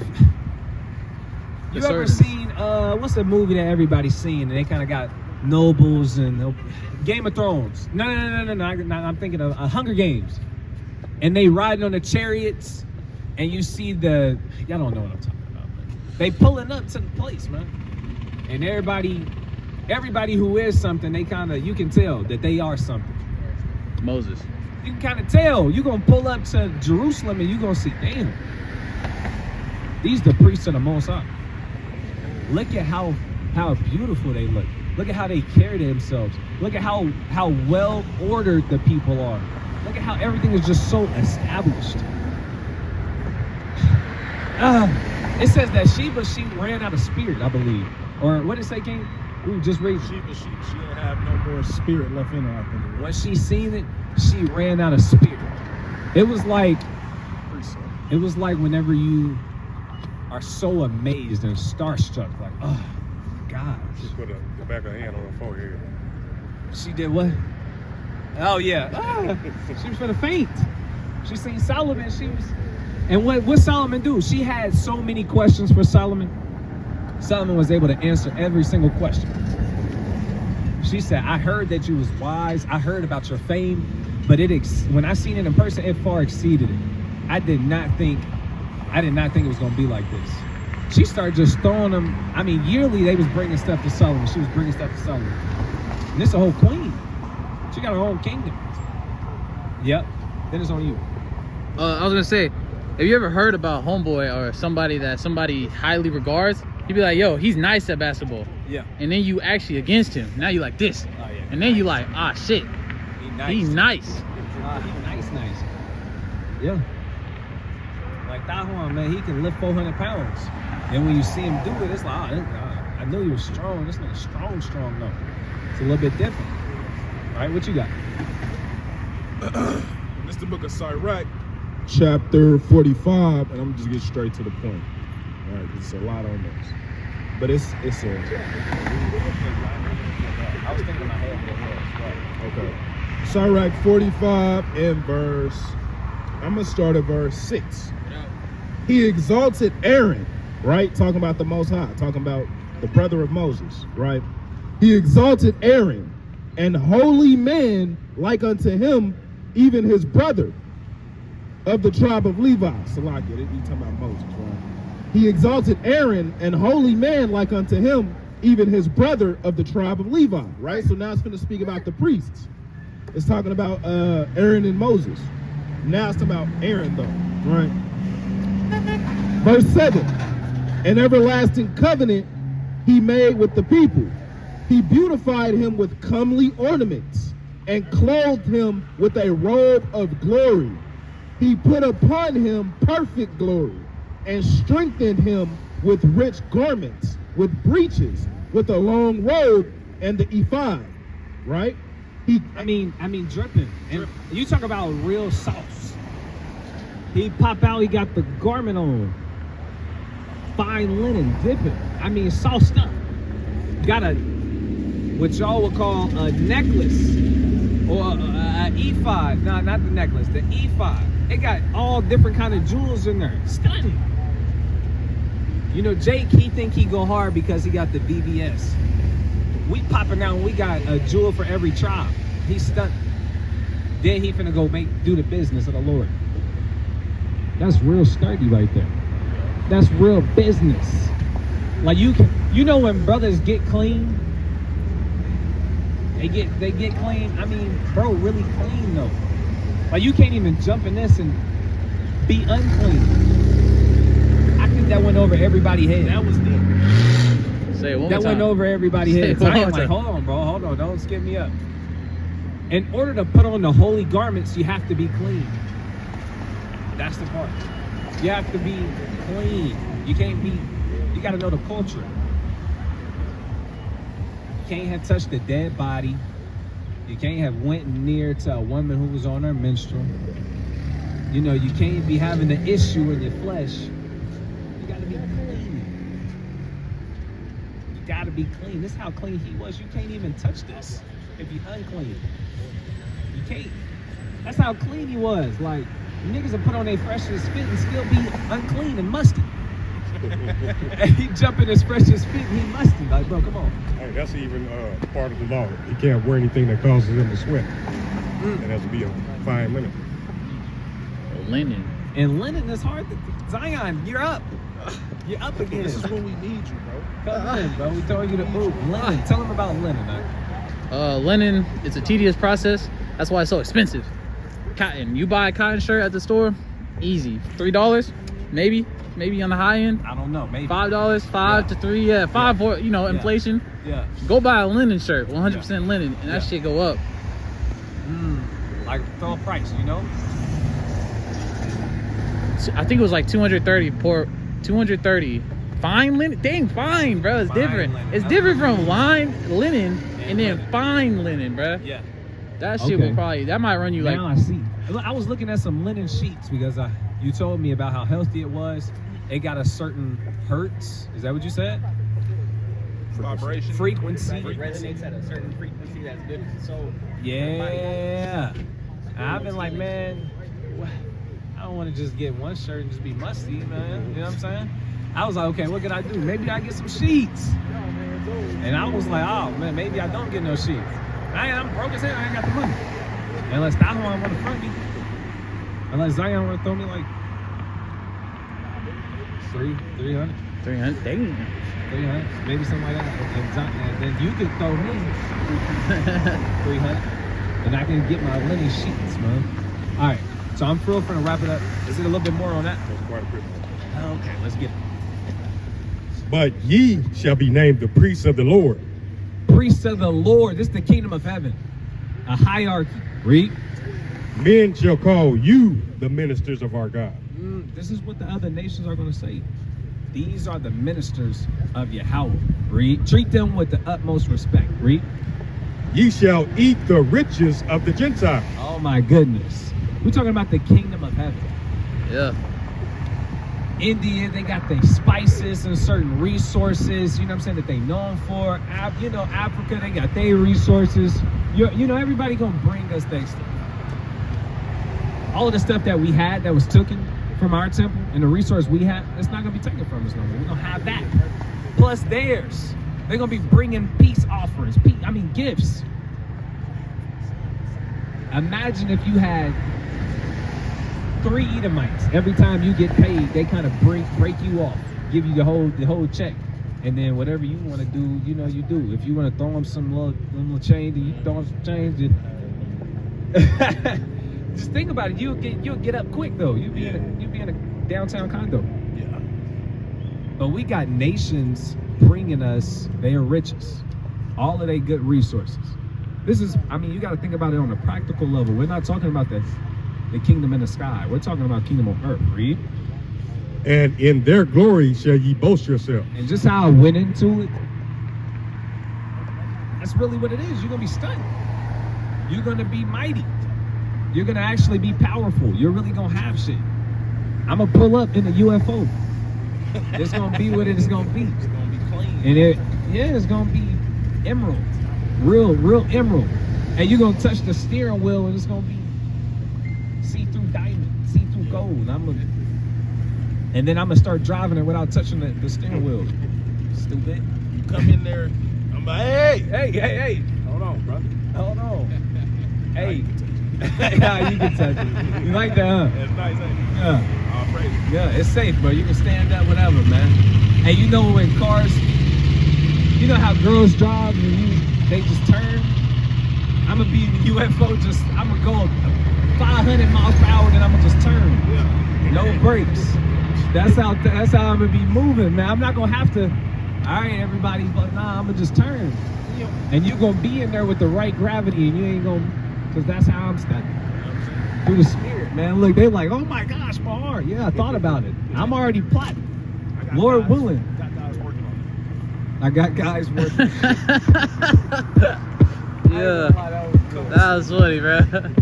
You ever seen what's the movie that everybody's seen and they kind of got nobles and Game of Thrones? No. I'm thinking of Hunger Games. And they riding on the chariots, and you see y'all don't know what I'm talking about. They pulling up to the place, man. And everybody who is something, you can tell that they are something. Moses. You can kind of tell. You're going to pull up to Jerusalem and you're going to see, damn, these the priests of the Most High. Look at how beautiful they look. Look at how they carry themselves. Look at how well ordered the people are. Look at how everything is just so established. It says that Sheba, she ran out of spirit, I believe. Or what did it say, King? We just read. Sheba, she don't have no more spirit left in her, I think. When she seen it, she ran out of spirit. It was like whenever you are so amazed and starstruck, like, oh, God. She put the back of her hand on her forehead. She did what? Oh, yeah. She was for the faint. She seen Solomon. And what Solomon do? She had so many questions for Solomon. Solomon was able to answer every single question. She said, I heard that you was wise. I heard about your fame. But when I seen it in person, it far exceeded it. I did not think it was going to be like this. She started just throwing them. I mean, yearly they was bringing stuff to Solomon. She was bringing stuff to Solomon. And this a whole queen. She got her own kingdom. Yep. Then it's on you. I was gonna say, have you ever heard about homeboy or somebody that somebody highly regards? You'd be like, yo, he's nice at basketball. Yeah. And then you actually against him. Now you like this. Oh, yeah. And then you like, ah, shit. He's nice. He's nice. Yeah. Like Dahuan, man, he can lift 400 pounds. And when you see him do it, it's like, I knew he was strong. This nigga strong though. It's a little bit different. All right, what you got? It's the book of Sirach, chapter 45, and I'm just get straight to the point. All right, because it's a lot on this. But it's I was thinking in my head. okay. Sirach 45 and verse, I'm going to start at verse 6. He exalted Aaron, right? Talking about the Most High, talking about the brother of Moses, right? He exalted Aaron, and holy man like unto him, even his brother of the tribe of Levi. Salakia, he talking about Moses, right? He exalted Aaron, and holy man like unto him, even his brother of the tribe of Levi, right? So now it's going to speak about the priests. It's talking about Aaron and Moses. Now it's talking about Aaron, though, right? Verse 7, an everlasting covenant he made with the people. He beautified him with comely ornaments and clothed him with a robe of glory. He put upon him perfect glory and strengthened him with rich garments, with breeches, with a long robe and the ephod, right? I mean, dripping. And you talk about real sauce. He pop out, he got the garment on. Fine linen, dipping. I mean, sauced up. Got a, what y'all would call a necklace or a ephod. No, not the necklace, the ephod. It got all different kind of jewels in there. Stunning. You know, Jake, he think he go hard because he got the VBS. We popping out and we got a jewel for every tribe. He's stunned. Then he finna go do the business of the Lord. That's real sturdy right there. That's real business. Like you know when brothers get clean, they get clean. I mean, bro, really clean though. Like you can't even jump in this and be unclean. I think that went over everybody's head. That was deep. Say it one That more went time. over everybody's Say head. it one I more am like, time. hold on, bro, hold on, don't skip me up. In order to put on the holy garments, you have to be clean. That's the part. You have to be clean. You can't be, you gotta know the culture. You can't have touched a dead body. You can't have went near to a woman who was on her menstrual. You know, you can't be having an issue in your flesh. You gotta be clean. You gotta be clean. This is how clean he was. You can't even touch this if you're unclean. You can't. That's how clean he was. Like, niggas will put on their freshest fit and still be unclean and musty. And he jump in his freshest fit and he musty. Like, bro, come on. Hey, that's even part of the law. He can't wear anything that causes him to sweat. It has to be a fine linen. Linen. And linen is hard to, Zion, you're up. You're up again. This is when we need you, bro. Come in, bro. We throwing you the boot. Linen. Tell him about linen, man. Linen, it's a tedious process. That's why it's so expensive. Cotton. You buy a cotton shirt at the store, easy. $3, maybe on the high end. I don't know, maybe. $5, 5 to 3, yeah, 5 for inflation. Yeah. Go buy a linen shirt, 100% linen, and that shit go up. Like throw a price, you know? I think it was like 230 230. Fine linen, dang, fine, bro. It's Fine different. linen. It's That's different what from linen and then linen. fine linen, bro. Yeah. That shit Okay. will probably, that might run you Now like, I see. I was looking at some linen sheets because you told me about how healthy it was. It got a certain hertz. Is that what you said? Vibration. Frequency. It resonates at a certain frequency that's good for the soul. Yeah. I've been like, man, I don't want to just get one shirt and just be musty, man. You know what I'm saying? I was like, okay, what can I do? Maybe I get some sheets. And I was like, oh man, maybe I don't get no sheets. I'm broke as hell. I ain't got the money. Unless Zion want to front me. Unless Zion want to throw me like 300, 300, dang. 300, maybe something like that. And then you could throw me 300, and I can get my linen sheets, man. All right, so I'm for to wrap it up. Is it a little bit more on that? That's quite a bit more. Okay, let's get it. But ye shall be named the priests of the Lord. Priests of the Lord. This is the kingdom of heaven. A hierarchy. Read. Men shall call you the ministers of our God. This is what the other nations are going to say. These are the ministers of Yahweh. Read. Treat them with the utmost respect. Read. Ye shall eat the riches of the Gentiles. Oh my goodness. We're talking about the kingdom of heaven. Yeah. India, they got their spices and certain resources, you know what I'm saying, that they known for. Africa, they got their resources. Everybody gonna bring us their stuff. All of the stuff that we had that was taken from our temple and the resource we had, it's not gonna be taken from us no more. We're gonna have that. Plus theirs. They're gonna be bringing peace offerings, gifts. Imagine if you had 3 Edomites. Every time you get paid, they kind of break you off, give you the whole check, and then whatever you want to do, you do. If you want to throw them some little change, you throw them some change. Just think about it. You'll get up quick though. You'll be in a downtown condo. Yeah. But we got nations bringing us their riches, all of their good resources. This is, you got to think about it on a practical level. We're not talking about the kingdom in the sky. We're talking about kingdom on earth. Read. And in their glory shall ye boast yourself. And just how I went into it, that's really what it is. You're going to be stunned. You're going to be mighty. You're going to actually be powerful. You're really going to have shit. I'm going to pull up in a UFO. It's going to be what it's going to be. It's gonna be clean. And it's going to be emerald. Real emerald. And you're going to touch the steering wheel and it's going to be see-through diamond, see-through gold. And then I'm going to start driving it without touching the steering wheel. Stupid. You come in there, I'm like, Hey. hold on, bro. Hold on. Hey. Yeah, you can touch it. You like that, huh? That's nice, ain't it? Yeah. All praise. Yeah, it's safe, bro. You can stand up, whatever, man. Hey, you know when cars, you know how girls drive and they just turn? I'm going to be in the UFO, I'm going to go 500 miles per hour, then I'm going to just turn. Yeah. No brakes. That's how I'm going to be moving, man. I'm not going to have to, all right, everybody, but nah, I'm going to just turn. And you're going to be in there with the right gravity, and you ain't going to, because that's how I'm stuck. Through the spirit, man. Look, they're like, oh my gosh, my heart. Yeah, I thought about it. I'm already plotting. Lord willing. I got guys working. Yeah, that was funny, bro.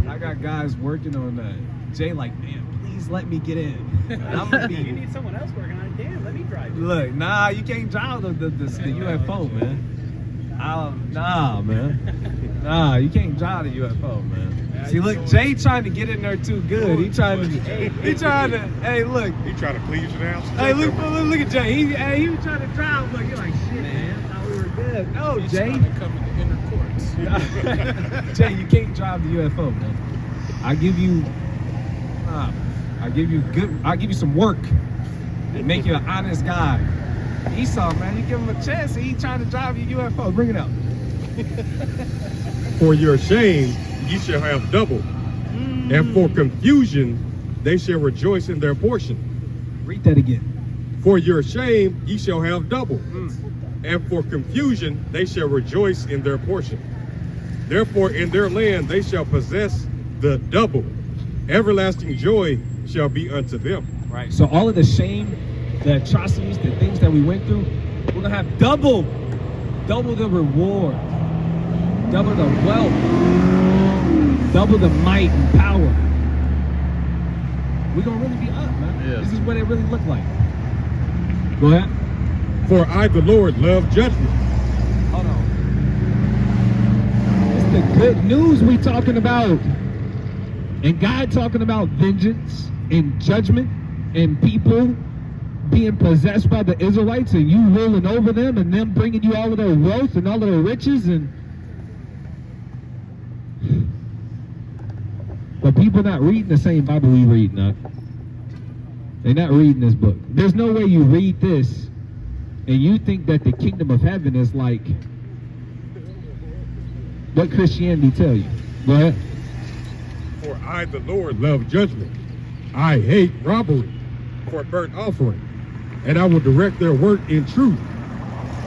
I got guys working on that. Jay like, man, please let me get in. I'm gonna You be, need someone else working on it. Damn, let me drive it. look, nah, you can't drive the UFO, man. Nah, man. Nah, you can't drive the UFO, man. See, look, Jay trying to get in there too good. He trying to, hey, look. He trying to Cleaves it out. Hey, look at Jay. He was trying to drive. Look, you're like, shit, man. I thought we were good. No, He's Jay. trying to come in the inner courts. Jay, you can't drive the UFO, man. I'll give you some work and make you an honest guy. Esau, man, you give him a chance. He trying to drive your UFO. Bring it up. For your shame ye shall have double, and for confusion they shall rejoice in their portion. Read that again. For your shame ye shall have double, and for confusion they shall rejoice in their portion. Therefore in their land they shall possess the double. Everlasting joy shall be unto them. Right. So all of the shame, the atrocities, the things that we went through, we're gonna have double the reward, double the wealth, double the might and power. We're gonna really be up, man. Yeah. This is what it really looked like. Go ahead. For I the Lord love judgment. Hold on. It's the good news we talking about. And God talking about vengeance and judgment and people being possessed by the Israelites and you ruling over them and them bringing you all of their wealth and all of their riches. But people not reading the same Bible we read, not. They're not reading this book. There's no way you read this and you think that the kingdom of heaven is like what Christianity tell you. Go ahead. For I the Lord love judgment. I hate robbery for burnt offering. And I will direct their work in truth.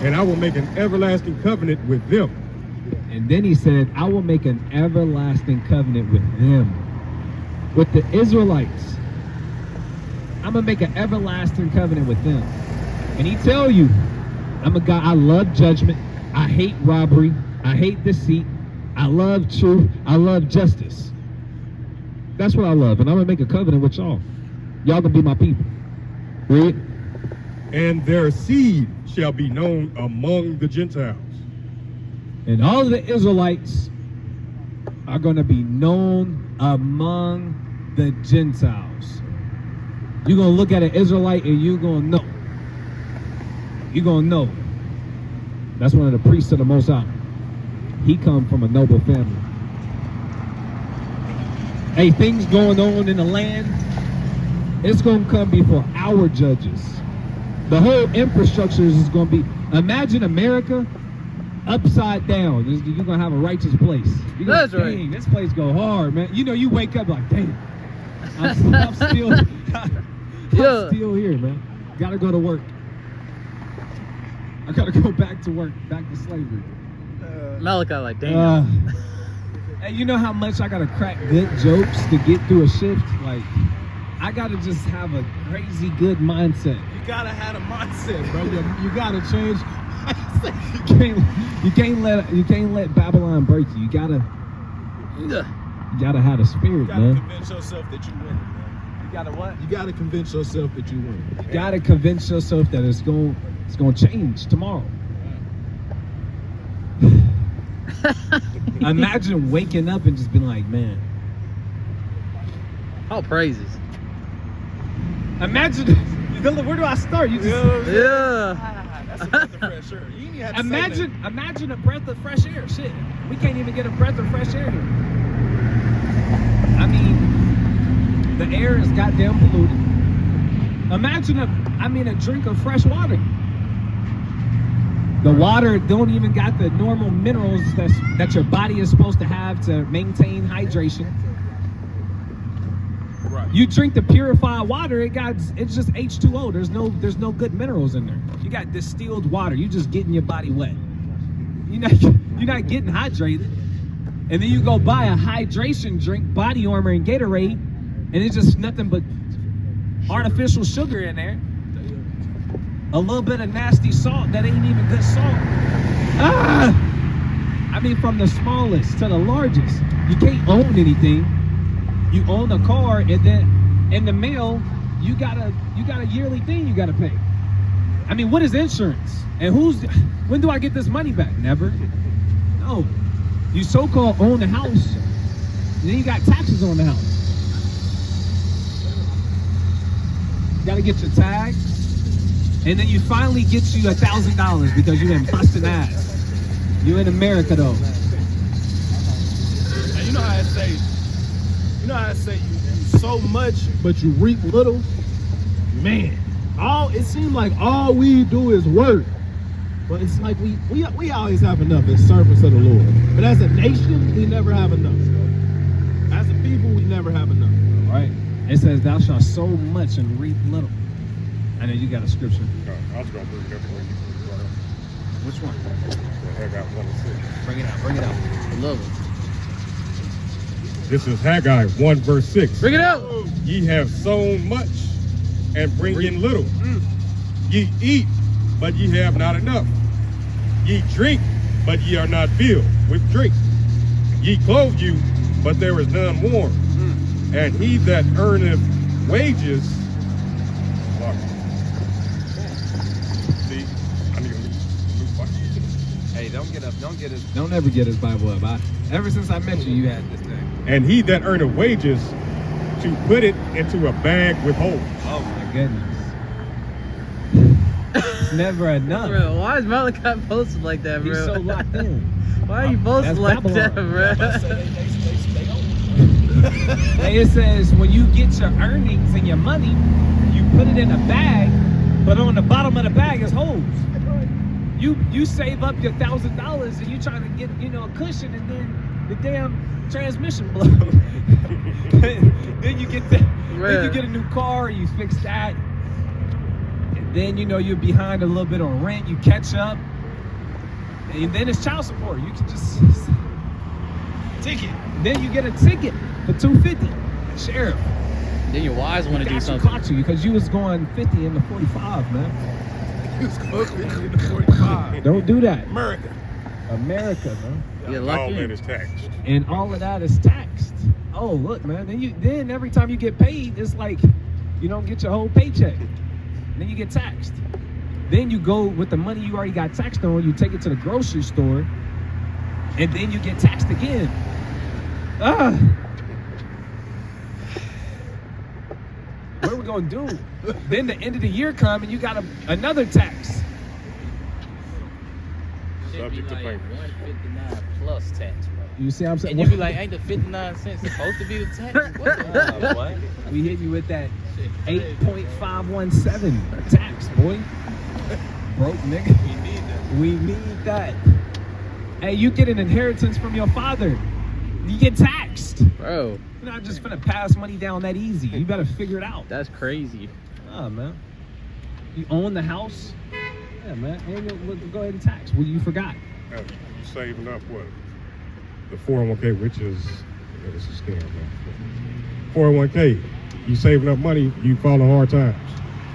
And I will make an everlasting covenant with them. And then he said, I will make an everlasting covenant with them. With the Israelites. I'm going to make an everlasting covenant with them. And he tell you, I'm a guy, I love judgment. I hate robbery. I hate deceit. I love truth. I love justice. That's what I love. And I'm going to make a covenant with y'all. Y'all going to be my people. Read. And their seed shall be known among the Gentiles. And all of the Israelites are going to be known among the Gentiles. You're going to look at an Israelite and you're going to know. You're going to know. That's one of the priests of the Most High. He come from a noble family. Hey, things going on in the land, it's going to come before our judges. The whole infrastructure is going to be, imagine America upside down. You're going to have a righteous place. You're gonna, That's right. dang, this place go hard, man. You know, you wake up like, damn, I'm still, Yeah. I'm still here, man. Got to go to work. I got to go back to work, back to slavery. Malachi like, damn. Hey, you know how much I got to crack good jokes to get through a shift? Like, I got to just have a crazy good mindset. You gotta have a mindset, bro. You gotta change. You can't let Babylon break you. You gotta have the spirit, You gotta man. convince yourself that you win, man. You gotta what? You gotta convince yourself that you win. You gotta convince yourself that it's gonna change tomorrow. Imagine waking up and just being like, man. All praises. Imagine, where do I start? You just Yeah. That's a breath of fresh air. You ain't even have to say imagine a breath of fresh air. Shit, we can't even get a breath of fresh air here. I mean, the air is goddamn polluted. Imagine a drink of fresh water. The water don't even got the normal minerals that your body is supposed to have to maintain hydration. Right. You drink the purified water, it's just H2O. There's no good minerals in there. You got distilled water. You just getting your body wet. You're not getting hydrated. And then you go buy a hydration drink, Body Armor and Gatorade, and it's just nothing but artificial sugar in there. A little bit of nasty salt that ain't even good salt. I mean, from the smallest to the largest. You can't own anything. You own a car, and then in the mail, you got a yearly thing you gotta pay. I mean, what is insurance? And when do I get this money back? Never. No. You so-called own the house, and then you got taxes on the house. You gotta get your tag, and then you finally get you $1,000 because you been busting ass. You in America though. And you know how I say you so much, but you reap little. Man, it seems like all we do is work, but it's like we always have enough as servants of the Lord. But as a nation, we never have enough. As a people, we never have enough. Right. It says, "Thou shalt sow much and reap little." I know you got a scripture. I was going to bring it up for you. Which one? Haggai 1:6. Bring it out. I love it. This is Haggai 1 verse 6. Bring it out. Ye have sown much and bring in little. Ye eat, but ye have not enough. Ye drink, but ye are not filled with drink. Ye clothe you, but there is none warm. And he that earneth wages. See, I need a new Bible. Hey, don't get his. Don't ever get his Bible up. Ever since I met you, you had this thing. And he that earneth wages to put it into a bag with holes. Oh my goodness. It's never enough. Bro, why is Malachi posted like that, bro? He's so locked in. Why are you posted That's like that, Babylon. bro? Hey, it says when you get your earnings and your money, you put it in a bag, but on the bottom of the bag is holes. You save up your $1,000 and you trying to get a cushion, and then the damn transmission blows. then you get a new car, you fix that, and then you're behind a little bit on rent. You catch up, and then it's child support. You can just ticket. Then you get a ticket for $250. Sheriff. Then your wives want to do You something. caught you because you was going 50 in the 45, man. Don't do that. America, man. You're All lucky. that is taxed. And all of that is taxed. Oh, look, man. Then every time you get paid, it's like you don't get your whole paycheck. and then you get taxed. Then you go with the money you already got taxed on, you take it to the grocery store, and then you get taxed again. What are we gonna do? Then the end of the year come and you got another tax. Subject to payment. 159 plus tax, bro. You see what I'm saying? And you be like, ain't the 59 cents supposed to be the tax? What the What? We hit you with that 8.517 tax, boy. Broke nigga. We need that. We need that. Hey, you get an inheritance from your father. You get taxed. Bro, You're not just finna pass money down that easy. You better figure it out. that's crazy. Oh, man. You own the house? Yeah, man. Go ahead and tax. Well, you forgot. You saving up what? The 401k, which is, it's a scam, man. 401k, you saving up money, you fall on hard times.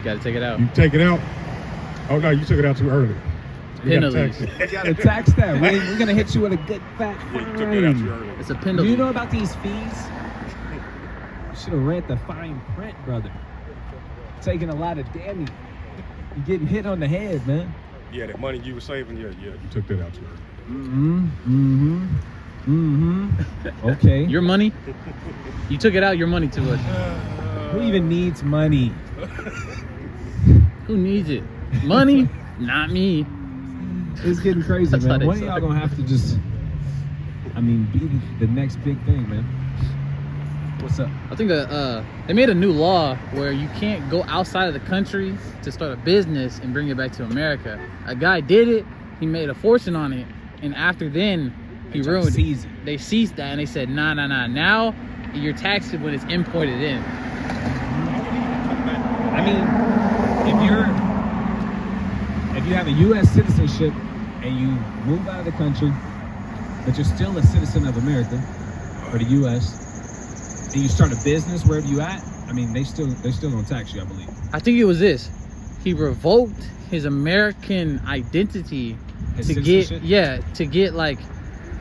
Gotta take it out. You take it out. Oh no, you took it out too early. We gotta Penalties. tax it. You gotta tax that. We're gonna hit you with a good fat Yeah, you took it out too fine. early. It's a Do penalty. you know about these fees? You should have read the fine print, brother. Taking a lot of damage. You're getting hit on the head, man. Yeah, that money you were saving, you took that out too early. Okay. Your money? You took it out, your money too much. Who even needs money? Who needs it? Money? Not me. It's getting crazy, That's how man. they One of say. y'all gonna have to just, be the next big thing, man. What's up? I think they made a new law where you can't go outside of the country to start a business and bring it back to America. A guy did it, he made a fortune on it, and after then, he They tried to ruined seize it. it. They seized that and they said, nah. Now, you're taxed when it's imported in. I mean, if you have a U.S. citizenship and you move out of the country, but you're still a citizen of America or the U.S., and you start a business wherever you at, I mean, they still gonna tax you, I believe. I think it was this. He revoked his American identity His to get, citizenship? to get like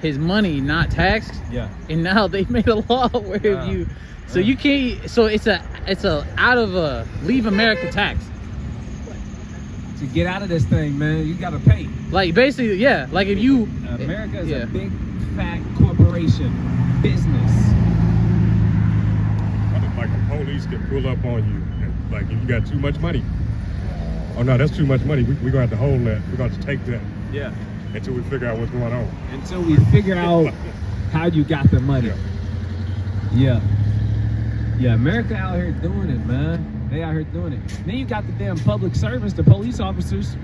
his money not taxed. Yeah. And now they made a law where Yeah. you, so you can't, so it's a out of a leave America tax. To get out of this thing, man, you gotta pay. Like basically, yeah. Like if you, America is yeah. a big, fat corporation, business. Like the police can pull up on you, and like if you got too much money. Oh no, that's too much money. We're gonna have to hold that. We're gonna have to take that Yeah. until we figure out what's going on. Until we figure out how you got the money. Yeah. Yeah, America out here doing it, man. They out here doing it. Then you got the damn public servants, the police officers.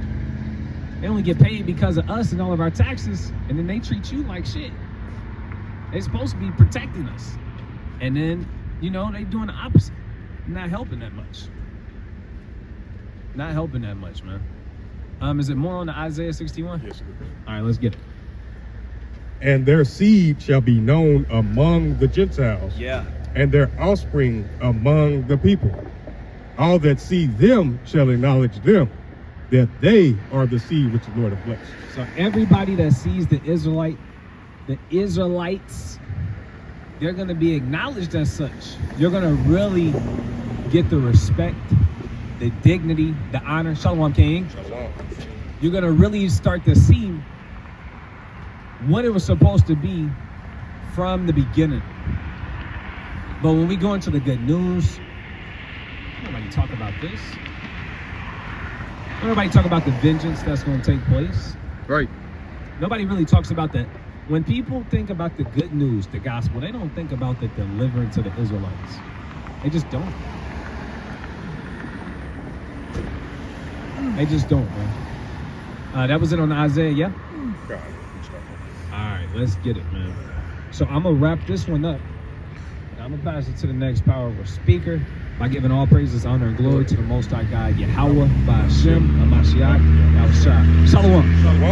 They only get paid because of us and all of our taxes, and then they treat you like shit. They're supposed to be protecting us. And then, they doing the opposite. Not helping that much. Not helping that much, man. Is it more on the Isaiah 61? Yes, sir. All right, let's get it. And their seed shall be known among the Gentiles, Yeah. and their offspring among the people. All that see them shall acknowledge them, that they are the seed which the Lord hath blessed. So everybody that sees the Israelites, they're going to be acknowledged as such. You're going to really get the respect, the dignity, the honor. Shalom, King. Shalom. You're going to really start to see what it was supposed to be from the beginning. But when we go into the good news, nobody talk about this. Nobody talk about the vengeance that's going to take place. right. Nobody really talks about that. When people think about the good news, the gospel, they don't think about the deliverance of the Israelites. They just don't. They just don't, man. That was it on Isaiah, yeah? God. All right, let's get it, man. So I'm going to wrap this one up. And I'm going to pass it to the next powerful speaker by giving all praises, honor, and glory to the Most High God, Yahweh, by Hashem, Hamashiach, Yahushua. Shalom.